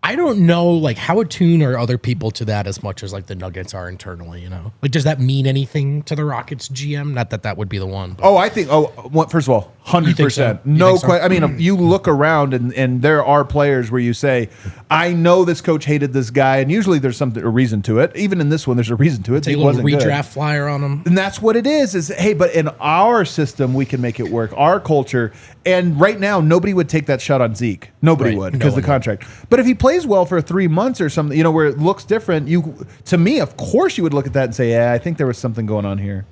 I don't know, like, how attuned are other people to that as much as, like, the Nuggets are internally, you know? Like, does that mean anything to the Rockets GM? Not that that would be the one. But. Oh, I think, first of all, 100%. So? No so? question. I mean, you look around, and there are players where you say, I know this coach hated this guy, and usually there's a reason to it. Even in this one, there's a reason to it. Take a little redraft flyer on him. And that's what it is, hey, but in our system, we can make it work, our culture. And right now, nobody would take that shot on Zeke. Nobody would, because the contract. But if he plays well for 3 months or something, you know, where it looks different, to me, of course, you would look at that and say, yeah, I think there was something going on here.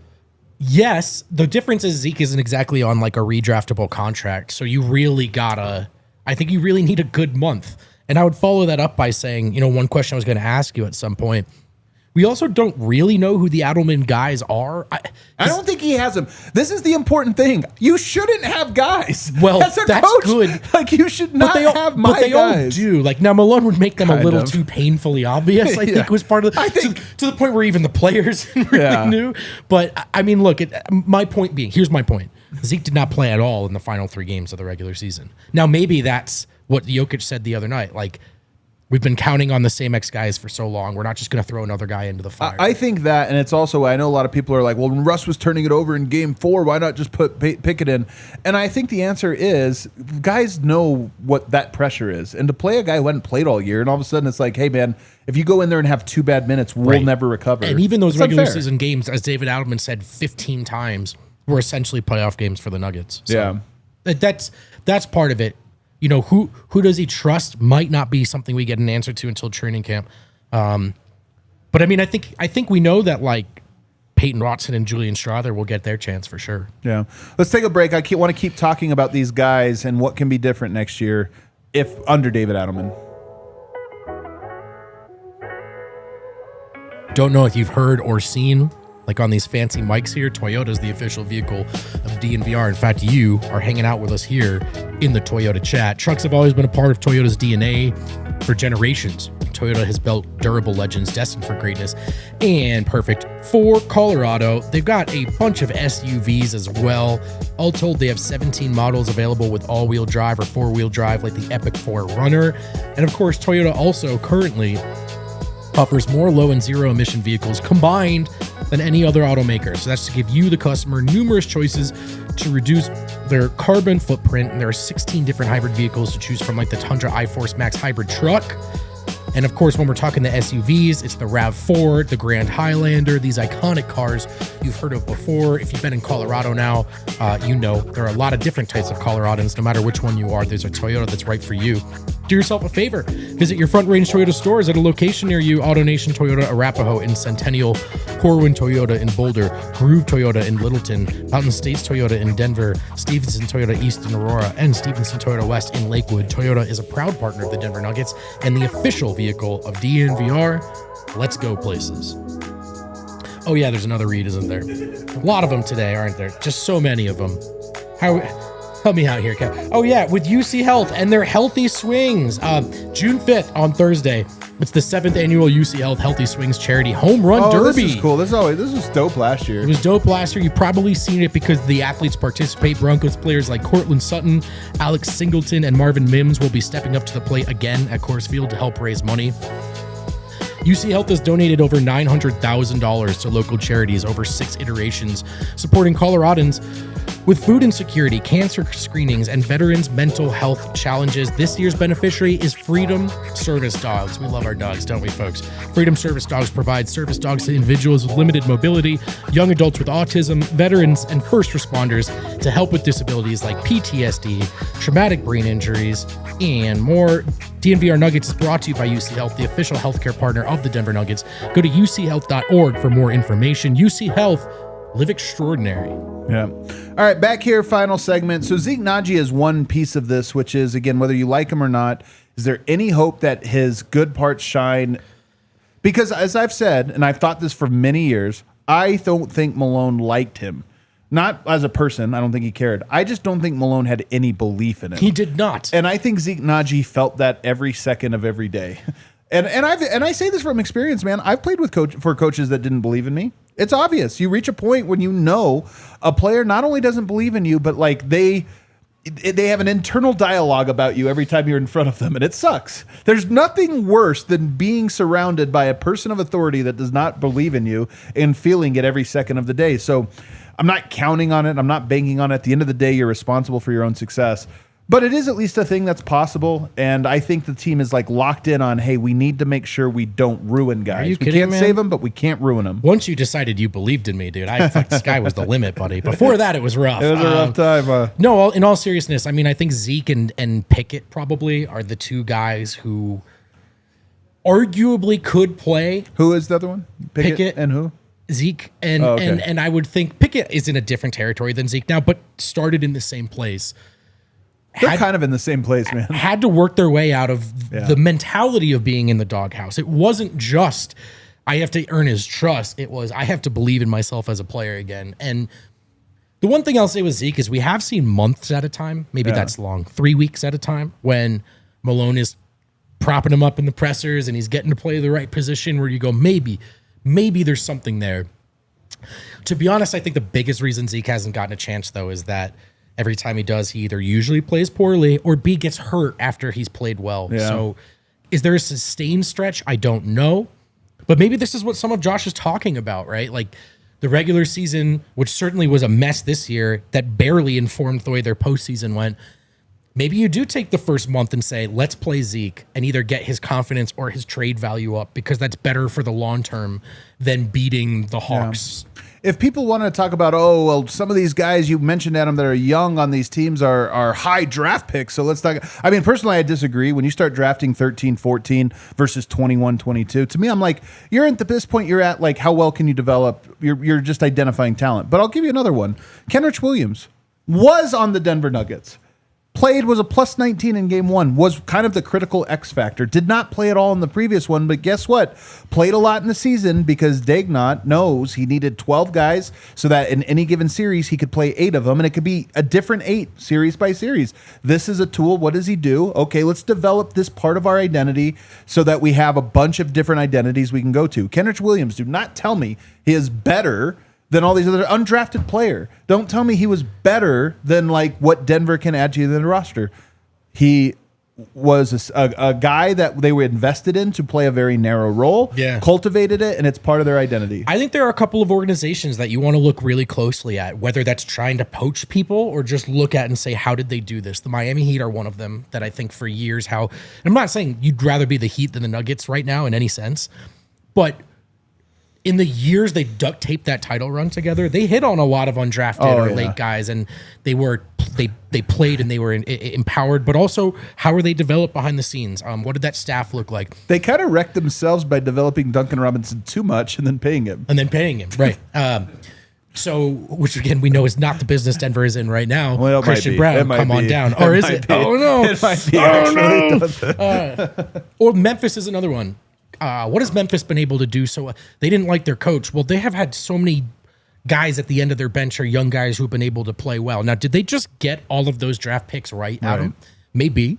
Yes, the difference is Zeke isn't exactly on like a redraftable contract, so you really I think you really need a good month. And I would follow that up by saying, you know, one question I was going to ask you at some point. We also don't really know who the Adelman guys are. I don't think he has them. This is the important thing. You shouldn't have guys. Well, that's coach, good. Like, you should not have my guys. But they all do. Like, now Malone would make them a little too painfully obvious, I think was part of the... I think, to the point where even the players really knew. But, I mean, look, my point being, here's my point. Zeke did not play at all in the final 3 games of the regular season. Now, maybe that's what Jokic said the other night. Like, we've been counting on the same X guys for so long. We're not just going to throw another guy into the fire. I think that, and it's also, I know a lot of people are like, well, when Russ was turning it over in game 4, why not just put Pickett in? And I think the answer is, guys know what that pressure is. And to play a guy who hadn't played all year, and all of a sudden it's like, hey, man, if you go in there and have 2 bad minutes, we'll never recover. And even those regular season games, as David Adelman said 15 times, were essentially playoff games for the Nuggets. So that's part of it. You know, who does he trust might not be something we get an answer to until training camp. But I mean, I think we know that like Peyton Watson and Julian Strother will get their chance for sure. Yeah. Let's take a break. I want to keep talking about these guys and what can be different next year if under David Adelman. Don't know if you've heard or seen, like on these fancy mics here, Toyota's the official vehicle of DNVR. In fact, you are hanging out with us here in the Toyota chat. Trucks have always been a part of Toyota's DNA for generations. Toyota has built durable legends destined for greatness and perfect for Colorado. They've got a bunch of SUVs as well. All told, they have 17 models available with all-wheel drive or four-wheel drive like the Epic 4Runner. And of course, Toyota also currently offers more low and zero emission vehicles combined than any other automaker. So that's to give you, the customer, numerous choices to reduce their carbon footprint. And there are 16 different hybrid vehicles to choose from, like the Tundra iForce Max hybrid truck. And of course, when we're talking the SUVs, it's the RAV4, the Grand Highlander, these iconic cars you've heard of before. If you've been in Colorado now, you know there are a lot of different types of Coloradans. No matter which one you are, there's a Toyota that's right for you. Do yourself a favor. Visit your Front Range Toyota stores at a location near you. AutoNation Toyota Arapahoe in Centennial, Corwin Toyota in Boulder, Groove Toyota in Littleton, Mountain States Toyota in Denver, Stevenson Toyota East in Aurora, and Stevenson Toyota West in Lakewood. Toyota is a proud partner of the Denver Nuggets and the official vehicle of DNVR. Let's go places. Oh yeah, there's another read, isn't there? A lot of them today, aren't there? Just so many of them. Help me out here, Kev. Oh yeah, with UC Health and their Healthy Swings. June 5th on Thursday. It's the 7th annual UC Health Healthy Swings Charity Home Run Derby. This is cool. This was dope last year. It was dope last year. You've probably seen it because the athletes participate. Broncos players like Cortland Sutton, Alex Singleton, and Marvin Mims will be stepping up to the plate again at Coors Field to help raise money. UC Health has donated over $900,000 to local charities over 6 iterations, supporting Coloradans with food insecurity, cancer screenings, and veterans' mental health challenges. This year's beneficiary is Freedom Service Dogs. We love our dogs, don't we, folks? Freedom Service Dogs provides service dogs to individuals with limited mobility, young adults with autism, veterans, and first responders to help with disabilities like PTSD, traumatic brain injuries, and more. DNVR Nuggets is brought to you by UC Health, the official healthcare partner of the Denver Nuggets. Go to uchealth.org for more information. UC Health, live extraordinary. Yeah. All right, back here, final segment. So Zeke Naji is one piece of this, which is, again, whether you like him or not, is there any hope that his good parts shine? Because as I've said, and I've thought this for many years, I don't think Malone liked him. Not as a person, I don't think he cared. I just don't think Malone had any belief in him. He did not. And I think Zeke Naji felt that every second of every day. And I say this from experience, man. I've played with coaches that didn't believe in me. It's obvious. You reach a point when you know a player not only doesn't believe in you, but like they have an internal dialogue about you every time you're in front of them, and it sucks. There's nothing worse than being surrounded by a person of authority that does not believe in you and feeling it every second of the day. So I'm not counting on it. I'm not banking on it. At the end of the day, you're responsible for your own success. But it is at least a thing that's possible, and I think the team is like locked in on, hey, we need to make sure we don't ruin guys. Are you we kidding, can't man? save them, but we can't ruin them. Once you decided you believed in me, dude, I thought the sky was the limit, buddy. Before that, it was rough. It was a rough time. No, in all seriousness, I mean, I think Zeke and Pickett probably are the two guys who arguably could play. Who is the other one? Pickett and who? Zeke and I would think Pickett is in a different territory than Zeke now, but started in the same place. They're kind of in the same place, man. Had to work their way out of the mentality of being in the doghouse. It wasn't just I have to earn his trust. It was I have to believe in myself as a player again. And the one thing I'll say with Zeke is we have seen months at a time, maybe that's long, 3 weeks at a time, when Malone is propping him up in the pressers and he's getting to play the right position where you go, maybe there's something there. To be honest, I think the biggest reason Zeke hasn't gotten a chance, though, is that every time he does, he either usually plays poorly or B, gets hurt after he's played well. Yeah. So is there a sustained stretch? I don't know. But maybe this is what some of Josh is talking about, right? Like the regular season, which certainly was a mess this year, that barely informed the way their postseason went. Maybe you do take the first month and say, let's play Zeke and either get his confidence or his trade value up because that's better for the long term than beating the Hawks. Yeah. if people want to talk about, oh, well, some of these guys you mentioned, Adam, that are young on these teams are high draft picks. So let's talk. I mean, personally, I disagree. When you start drafting 13, 14 versus 21, 22, to me, I'm like, you're at this point, you're at like, how well can you develop? You're just identifying talent. But I'll give you another one. Kenrich Williams was on the Denver Nuggets. Was a plus 19 in game one, was kind of the critical X factor. Did not play at all in the previous one, but guess what? Played a lot in the season because Dagnott knows he needed 12 guys so that in any given series he could play 8 of them, and it could be a different 8 series by series. This is a tool. What does he do? Okay, let's develop this part of our identity so that we have a bunch of different identities we can go to. Kenrich Williams, do not tell me he is better than all these other undrafted player. Don't tell me he was better than like what Denver can add to the roster. He was a guy that they were invested in to play a very narrow role, cultivated it, and it's part of their identity. I think there are a couple of organizations that you want to look really closely at, whether that's trying to poach people or just look at and say, how did they do this? The Miami Heat are one of them that I think for years I'm not saying you'd rather be the Heat than the Nuggets right now in any sense, but in the years they duct taped that title run together, they hit on a lot of undrafted late guys, and they played and they were empowered. But also, how were they developed behind the scenes? What did that staff look like? They kind of wrecked themselves by developing Duncan Robinson too much and then paying him. Right. So, which again we know is not the business Denver is in right now. Well, Christian Brown, come on down. Or is it? Oh no! It might be actually. Or Memphis is another one. What has Memphis been able to do? So they didn't like their coach. Well, they have had so many guys at the end of their bench are young guys who've been able to play well. Now, did they just get all of those draft picks right, Adam? Maybe.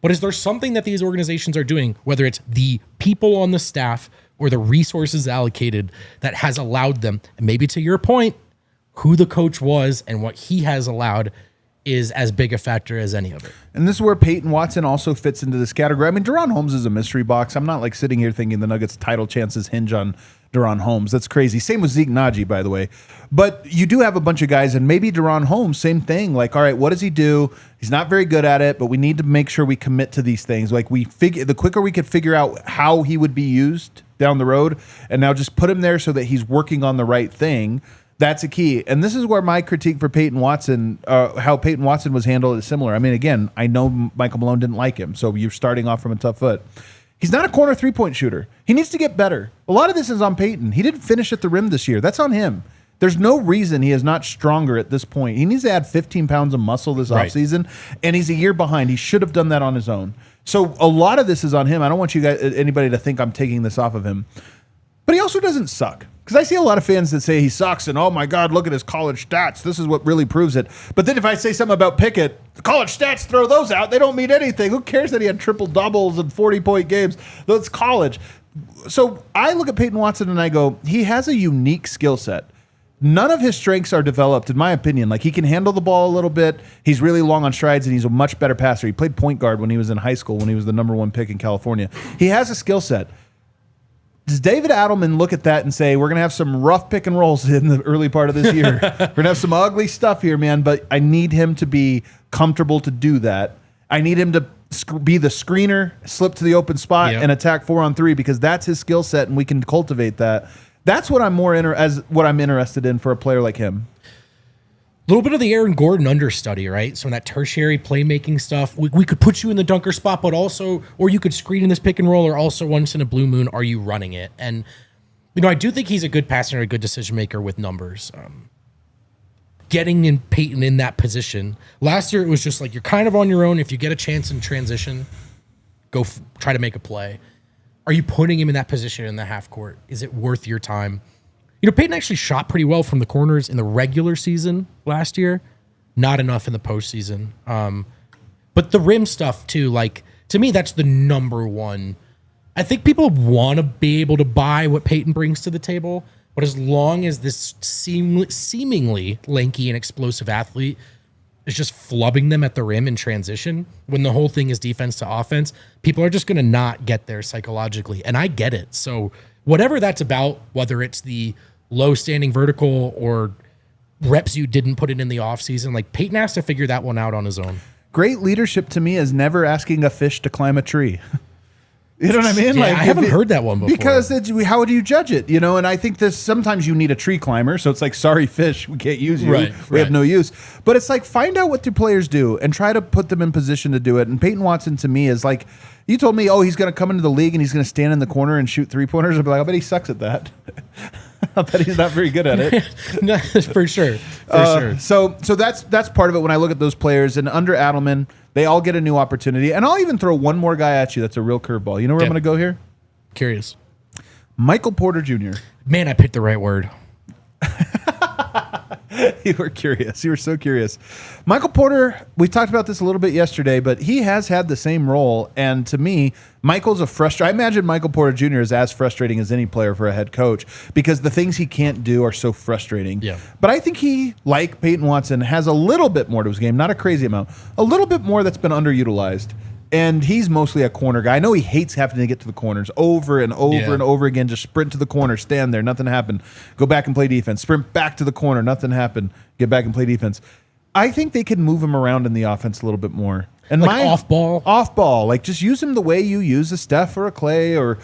But is there something that these organizations are doing, whether it's the people on the staff or the resources allocated, that has allowed them, and maybe to your point, who the coach was and what he has allowed is as big a factor as any of it. And this is where Peyton Watson also fits into this category. I mean, De'Ron Holmes is a mystery box. I'm not like sitting here thinking the Nuggets' title chances hinge on De'Ron Holmes. That's crazy. Same with Zeke Naji, by the way. But you do have a bunch of guys, and maybe De'Ron Holmes, same thing. Like, all right, what does he do? He's not very good at it, but we need to make sure we commit to these things. Like, the quicker we could figure out how he would be used down the road, and now just put him there so that he's working on the right thing. That's a key. And this is where my critique for Peyton Watson, how Peyton Watson was handled, is similar. I mean, again, I know Michael Malone didn't like him, so you're starting off from a tough foot. He's not a corner three-point shooter. He needs to get better. A lot of this is on Peyton. He didn't finish at the rim this year. That's on him. There's no reason he is not stronger at this point. He needs to add 15 pounds of muscle this offseason, and he's a year behind. He should have done that on his own. So a lot of this is on him. I don't want anybody to think I'm taking this off of him. But he also doesn't suck. Because I see a lot of fans that say he sucks and, oh, my God, look at his college stats. This is what really proves it. But then if I say something about Pickett, the college stats, throw those out. They don't mean anything. Who cares that he had triple-doubles and 40-point games? That's college. So I look at Peyton Watson and I go, he has a unique skill set. None of his strengths are developed, in my opinion. Like, he can handle the ball a little bit. He's really long on strides, and he's a much better passer. He played point guard when he was in high school, when he was the number 1 pick in California. He has a skill set. Does David Adelman look at that and say, we're going to have some rough pick and rolls in the early part of this year? We're going to have some ugly stuff here, man, but I need him to be comfortable to do that. I need him to be the screener, slip to the open spot, and attack 4-on-3, because that's his skill set, and we can cultivate that. That's what I'm I'm interested in for a player like him. A little bit of the Aaron Gordon understudy, right? So in that tertiary playmaking stuff, we could put you in the dunker spot, but also, or you could screen in this pick and roll, or also once in a blue moon, are you running it? And, I do think he's a good passer and a good decision maker with numbers. Getting in Peyton in that position. Last year, it was just like, you're kind of on your own. If you get a chance in transition, go try to make a play. Are you putting him in that position in the half court? Is it worth your time? Peyton actually shot pretty well from the corners in the regular season last year. Not enough in the postseason. But the rim stuff, too, like, to me, that's the number one. I think people want to be able to buy what Peyton brings to the table, but as long as this seemingly lanky and explosive athlete is just flubbing them at the rim in transition, when the whole thing is defense to offense, people are just going to not get there psychologically. And I get it. So whatever that's about, whether it's the low standing vertical or reps you didn't put in the offseason, like, Peyton has to figure that one out on his own. Great leadership to me is never asking a fish to climb a tree. You know what I mean? Yeah, I haven't heard that one before. Because how would you judge it? And I think sometimes you need a tree climber, so it's like, sorry, fish, we can't use you. We have no use. But it's like, find out what the players do and try to put them in position to do it. And Peyton Watson, to me, is like, you told me, he's going to come into the league and he's going to stand in the corner and shoot three-pointers. I'd be like, I bet he sucks at that. I bet he's not very good at it. No, for sure. So that's part of it when I look at those players. And under Adelman, they all get a new opportunity. And I'll even throw one more guy at you that's a real curveball. You know where I'm going to go here? Curious. Michael Porter Jr. Man, I picked the right word. You were curious. You were so curious. Michael Porter, we talked about this a little bit yesterday, but he has had the same role. And to me, Michael's I imagine Michael Porter Jr. is as frustrating as any player for a head coach because the things he can't do are so frustrating. Yeah. But I think he, like Peyton Watson, has a little bit more to his game, not a crazy amount, a little bit more that's been underutilized. And he's mostly a corner guy. I know he hates having to get to the corners over and over and over again. Just sprint to the corner, stand there, nothing happened. Go back and play defense. Sprint back to the corner, nothing happened. Get back and play defense. I think they could move him around in the offense a little bit more. And like off ball, like just use him the way you use a Steph or a Clay or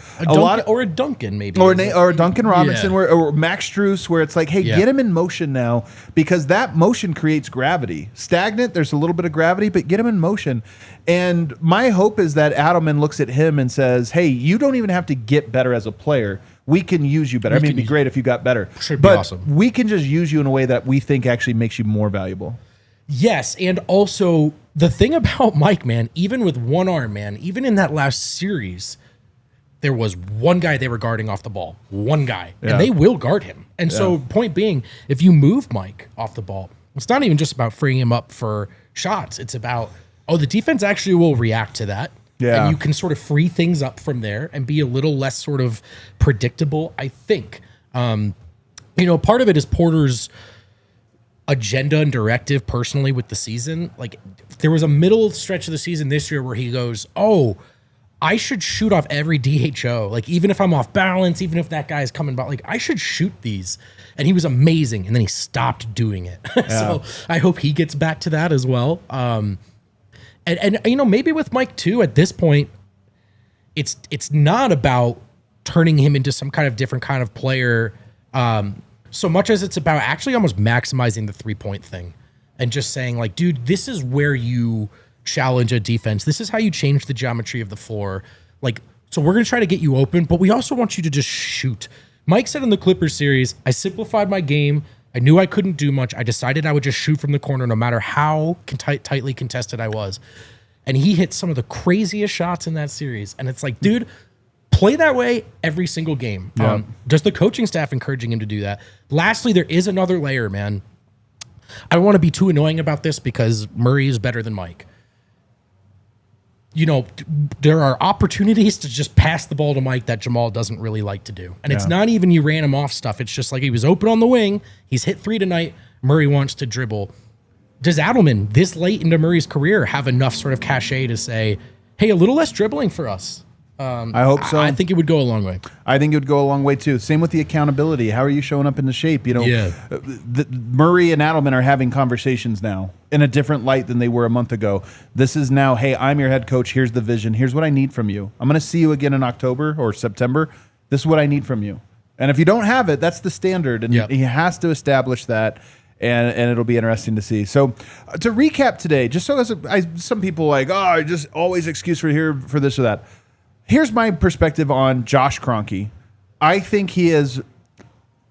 or a Duncan maybe, or a Duncan Robinson or Max Strus, where it's like, hey, get him in motion now because that motion creates gravity. Stagnant, there's a little bit of gravity, but get him in motion. And my hope is that Adelman looks at him and says, hey, you don't even have to get better as a player. We can use you better. It'd be great if you got better. Should be awesome. We can just use you in a way that we think actually makes you more valuable. Yes, and also the thing about Mike, man, even with one arm, man, even in that last series, there was one guy they were guarding off the ball. One guy. Yeah. And they will guard him. And so point being, if you move Mike off the ball, it's not even just about freeing him up for shots. It's about, the defense actually will react to that. Yeah. And you can sort of free things up from there and be a little less sort of predictable, I think. Part of it is Porter's agenda and directive personally with the season. Like, there was a middle stretch of the season this year where he goes, I should shoot off every DHO. Like, even if I'm off balance, even if that guy is coming back, like, I should shoot these. And he was amazing. And then he stopped doing it. So I hope he gets back to that as well. And maybe with Mike too, at this point, it's not about turning him into some kind of different kind of player, so much as it's about actually almost maximizing the 3-point thing and just saying, like, dude, this is where you challenge a defense. This is how you change the geometry of the floor. Like, so we're going to try to get you open, but we also want you to just shoot. Mike said in the Clippers series, I simplified my game. I knew I couldn't do much. I decided I would just shoot from the corner no matter how tightly contested I was. And he hit some of the craziest shots in that series. And it's like, dude, play that way every single game. Yeah. Just the coaching staff encouraging him to do that. Lastly, there is another layer, man. I don't want to be too annoying about this because Murray is better than Mike. There are opportunities to just pass the ball to Mike that Jamal doesn't really like to do. And it's not even you ran him off stuff. It's just like he was open on the wing. He's hit 3 tonight. Murray wants to dribble. Does Adelman, this late into Murray's career, have enough sort of cachet to say, hey, a little less dribbling for us? I hope so. I think it would go a long way. I think it would go a long way too. Same with the accountability. How are you showing up in the shape? Murray and Adelman are having conversations now in a different light than they were a month ago. This is now, hey, I'm your head coach. Here's the vision. Here's what I need from you. I'm going to see you again in October or September. This is what I need from you. And if you don't have it, that's the standard. And he has to establish that. And it'll be interesting to see. So to recap today, just so some people like, just always excuse for here for this or that. Here's my perspective on Josh Kroenke. I think he is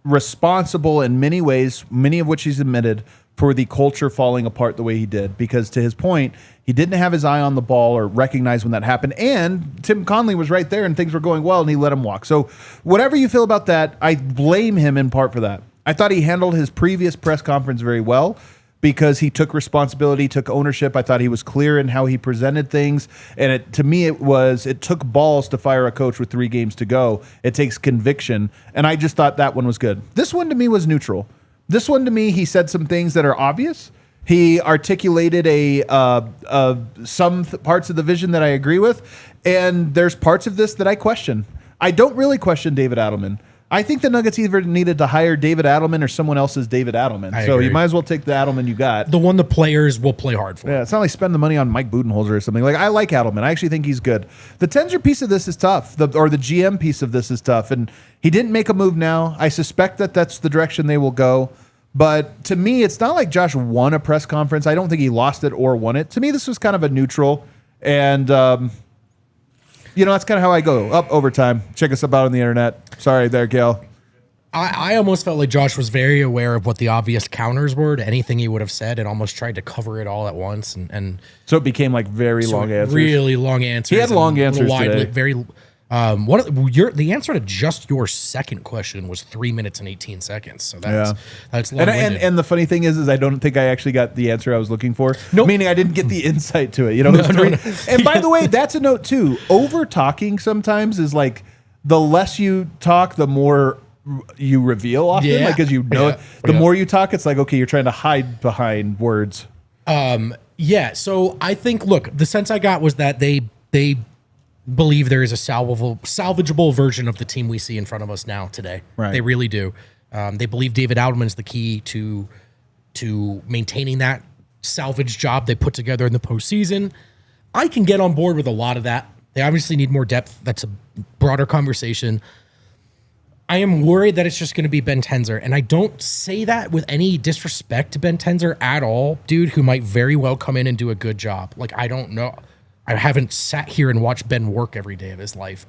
responsible in many ways, many of which he's admitted, for the culture falling apart the way he did. Because to his point, he didn't have his eye on the ball or recognize when that happened. And Tim Conley was right there and things were going well and he let him walk. So whatever you feel about that, I blame him in part for that. I thought he handled his previous press conference very well because he took responsibility, took ownership. I thought he was clear in how he presented things. And to me, it took balls to fire a coach with 3 games to go. It takes conviction. And I just thought that one was good. This one to me was neutral. This one to me, he said some things that are obvious. He articulated some parts of the vision that I agree with. And there's parts of this that I question. I don't really question David Adelman. I think the Nuggets either needed to hire David Adelman or someone else's David Adelman. I so agree. you might as well take the Adelman you got. The one the players will play hard for. Yeah, it's not like spend the money on Mike Budenholzer or something. Like, I like Adelman. I actually think he's good. The Tenzer piece of this is tough, or the GM piece of this is tough. And he didn't make a move now. I suspect that that's the direction they will go. But to me, it's not like Josh won a press conference. I don't think he lost it or won it. To me, this was kind of a neutral. And, that's kind of how I go. Up overtime. Check us out on the internet. Sorry there, Gail. I almost felt like Josh was very aware of what the obvious counters were to anything he would have said and almost tried to cover it all at once. And so it became like very long answers. Really long answers. He had long answers today. The answer to just your second question was 3 minutes and 18 seconds. So that's long. And the funny thing is I don't think I actually got the answer I was looking for. Nope. Meaning I didn't get the insight to it. No. And by the way, that's a note too. Over talking sometimes is like the less you talk, the more you reveal often. Yeah. Like, as the more you talk, it's like, okay, you're trying to hide behind words. So I think, look, the sense I got was that they believe there is a salvageable version of the team we see in front of us now today. Right. They really do. They believe David Adelman is the key to maintaining that salvage job they put together in the postseason. I can get on board with a lot of that. They obviously need more depth. That's a broader conversation. I am worried that it's just going to be Ben Tenzer, and I don't say that with any disrespect to Ben Tenzer at all, dude, who might very well come in and do a good job. Like, I don't know. I haven't sat here and watched Ben work every day of his life.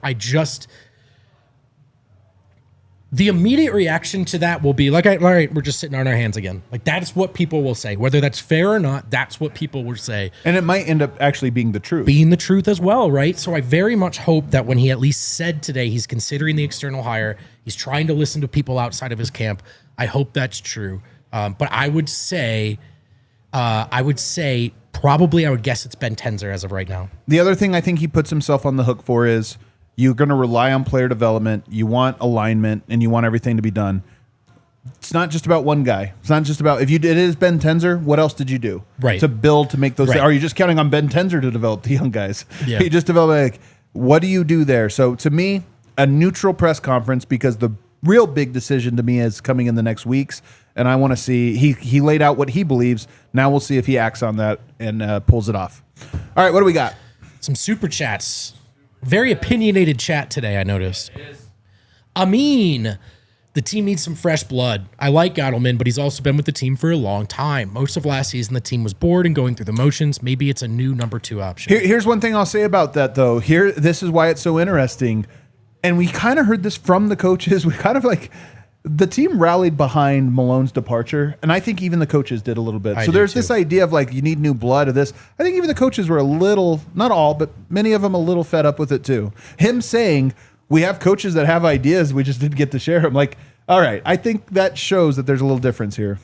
The immediate reaction to that will be like, all right, we're just sitting on our hands again. Like, that's what people will say. Whether that's fair or not, that's what people will say. And it might end up actually being the truth. Being the truth as well, right? So I very much hope that when he at least said today he's considering the external hire, he's trying to listen to people outside of his camp. I hope that's true. But I would say probably I would guess it's Ben Tenzer as of right now. The other thing I think he puts himself on the hook for is you're going to rely on player development. You want alignment and you want everything to be done. It's not just about one guy. It's not just about, it is Ben Tenzer, what else did you do? Right. To build, to make those, right. Are you just counting on Ben Tenzer to develop the young guys? Yeah. You just develop, like, what do you do there? So to me, a neutral press conference, because the real big decision to me is coming in the next weeks. And I want to see, he laid out what he believes. Now we'll see if he acts on that and pulls it off. All right, what do we got? Some super chats. Very opinionated chat today, I noticed. Amin, the team needs some fresh blood. I like Adelman, but he's also been with the team for a long time. Most of last season, the team was bored and going through the motions. Maybe it's a new number 2 option. Here's one thing I'll say about that, though. This is why it's so interesting. And we kind of heard this from the coaches. We kind of like... The team rallied behind Malone's departure, and I think even the coaches did a little bit. So there's this idea of like, you need new blood of this. I think even the coaches were a little, not all, but many of them a little fed up with it too. Him saying, we have coaches that have ideas, we just didn't get to share them. Like, all right, I think that shows that there's a little difference here.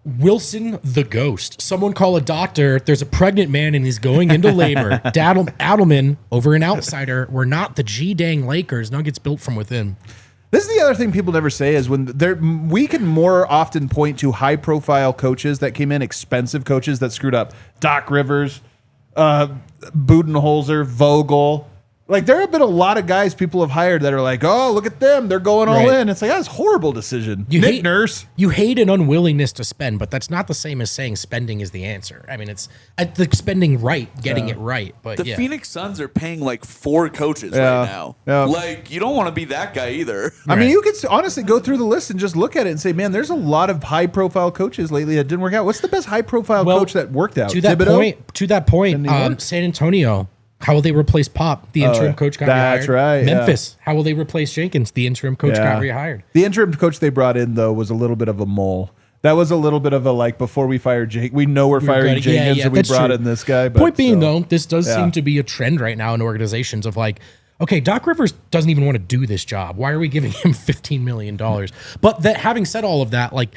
Wilson the ghost. Someone call a doctor. There's a pregnant man and he's going into labor. Adelman, over an outsider. We're not the G-dang Lakers. Nuggets built from within. This is the other thing people never say is when we can more often point to high-profile coaches that came in, expensive coaches that screwed up. Doc Rivers, Budenholzer, Vogel. Like, there have been a lot of guys people have hired that are like, oh, look at them. They're going all in. It's like, that's a horrible decision. Nick Nurse. You hate an unwillingness to spend, but that's not the same as saying spending is the answer. I mean, it's the spending right, getting it right. But the Phoenix Suns are paying like 4 coaches right now. Yeah. Like, you don't want to be that guy either. I mean, you could honestly go through the list and just look at it and say, man, there's a lot of high-profile coaches lately that didn't work out. What's the best high-profile coach that worked out? To that point, San Antonio. How will they replace Pop? The interim coach got rehired. That's right. Memphis. How will they replace Jenkins? The interim coach got rehired. The interim coach they brought in, though, was a little bit of a mole. That was a little bit of a, like, before we fired Jake, we know we're firing Jenkins, and we brought in this guy. But point being, though, this does seem to be a trend right now in organizations of like, okay, Doc Rivers doesn't even want to do this job. Why are we giving him $15 million? But that, having said all of that, like,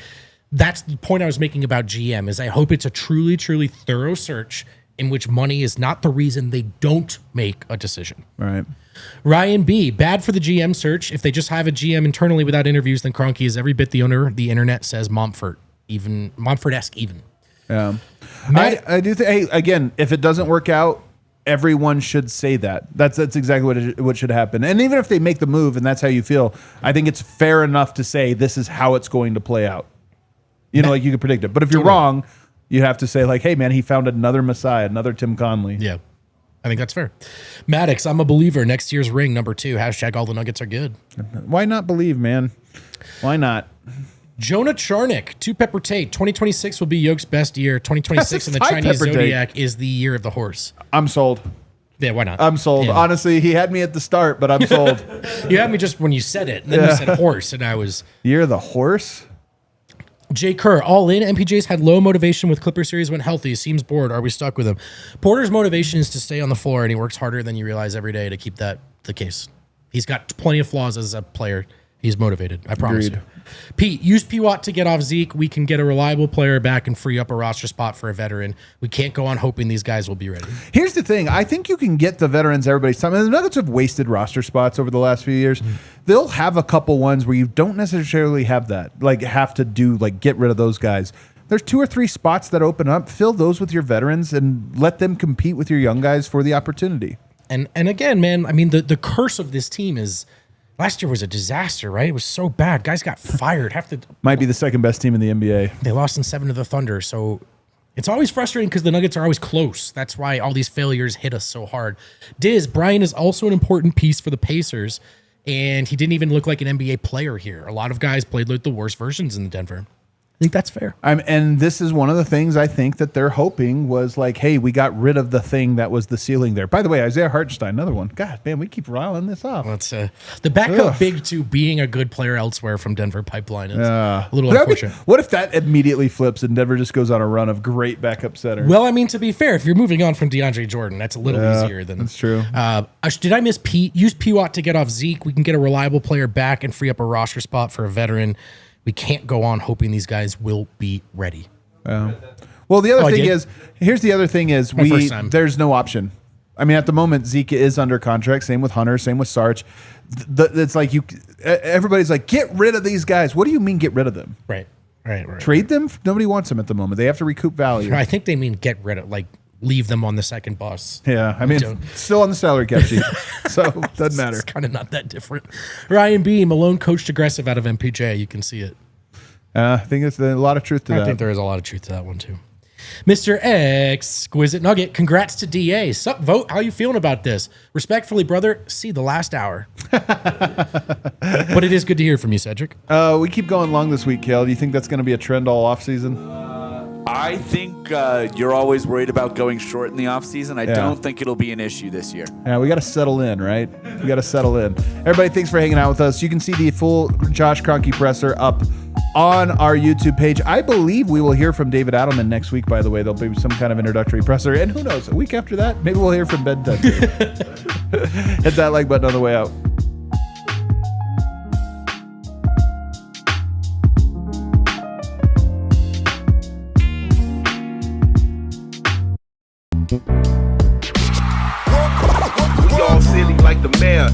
that's the point I was making about GM is I hope it's a truly, truly thorough search in which money is not the reason they don't make a decision. Right. Ryan B, bad for the GM search. If they just have a GM internally without interviews, then Kroenke is every bit the owner. The internet says Montfort-esque even. Yeah. I do think, hey, again, if it doesn't work out everyone should say that. That's exactly what should happen. And even if they make the move and that's how you feel, I think it's fair enough to say this is how it's going to play out. Like you could predict it. But if you're wrong, you have to say like, hey man, he found another Messiah, another Tim Conley. Yeah. I think that's fair. Maddox, I'm a believer. Next year's ring, number 2. # all the Nuggets are good. Why not believe, man? Why not? Jonah Charnick, 2 Pepper Tate. 2026 will be Yoke's best year. 2026 in the Chinese Zodiac is the year of the horse. I'm sold. Yeah, why not? I'm sold. Yeah. Honestly, he had me at the start, but I'm sold. You had me just when you said it, and then you said horse, and I was... Year of the horse? Jay Kerr, all in. MPJ's had low motivation with Clipper series when healthy. Seems bored. Are we stuck with him? Porter's motivation is to stay on the floor, and he works harder than you realize every day to keep that the case. He's got plenty of flaws as a player. He's motivated. I promise you. Pete, use P-Watt to get off Zeke. We can get a reliable player back and free up a roster spot for a veteran. We can't go on hoping these guys will be ready. Here's the thing. I think you can get the veterans everybody's time. And the Nuggets have wasted roster spots over the last few years. They'll have a couple ones where you don't necessarily have that. Like have to do like get rid of those guys. There's 2 or 3 spots that open up. Fill those with your veterans and let them compete with your young guys for the opportunity. And again, man, I mean the curse of this team is last year was a disaster, right? It was so bad. Guys got fired. Might be the second best team in the NBA. They lost in 7 to the Thunder. So it's always frustrating because the Nuggets are always close. That's why all these failures hit us so hard. Brian is also an important piece for the Pacers, and he didn't even look like an NBA player here. A lot of guys played like the worst versions in Denver. I think that's fair. And this is one of the things I think that they're hoping was like, hey, we got rid of the thing that was the ceiling there. By the way, Isaiah Hartenstein, another one. God, man, we keep riling this off. Well, it's, the backup big to being a good player elsewhere from Denver pipeline is a little unfortunate. What if that immediately flips and Denver just goes on a run of great backup center? Well, I mean, to be fair, if you're moving on from DeAndre Jordan, that's a little easier than... That's true. Did I miss Pete? Use P-Watt to get off Zeke. We can get a reliable player back and free up a roster spot for a veteran. We can't go on hoping these guys will be ready. Well, the other thing is, here's the other thing is, there's no option. I mean, at the moment, Zeke is under contract. Same with Hunter. Same with Sarge. It's like everybody's like, get rid of these guys. What do you mean, get rid of them? Right. Trade them? Nobody wants them at the moment. They have to recoup value. I think they mean get rid of, like, leave them on the second bus. Yeah, I mean, still on the salary cap sheet, so doesn't matter. It's kind of not that different. Ryan B. Malone coached aggressive out of MPJ. You can see it. I think there's a lot of truth to that. I think there is a lot of truth to that one too. Mr. Exquisite Nugget, congrats to DA. Sup, Vogt? How you feeling about this? Respectfully, brother, see the last hour. But it is good to hear from you, Cedric. We keep going long this week, Kale. Do you think that's going to be a trend all offseason? I think you're always worried about going short in the offseason. I don't think it'll be an issue this year. Yeah, we got to settle in, right? We got to settle in. Everybody, thanks for hanging out with us. You can see the full Josh Kroenke presser up on our YouTube page. I believe we will hear from David Adelman next week, by the way. There'll be some kind of introductory presser. And who knows, a week after that, maybe we'll hear from Ben Duncan. Hit that like button on the way out. We all silly like the mayor.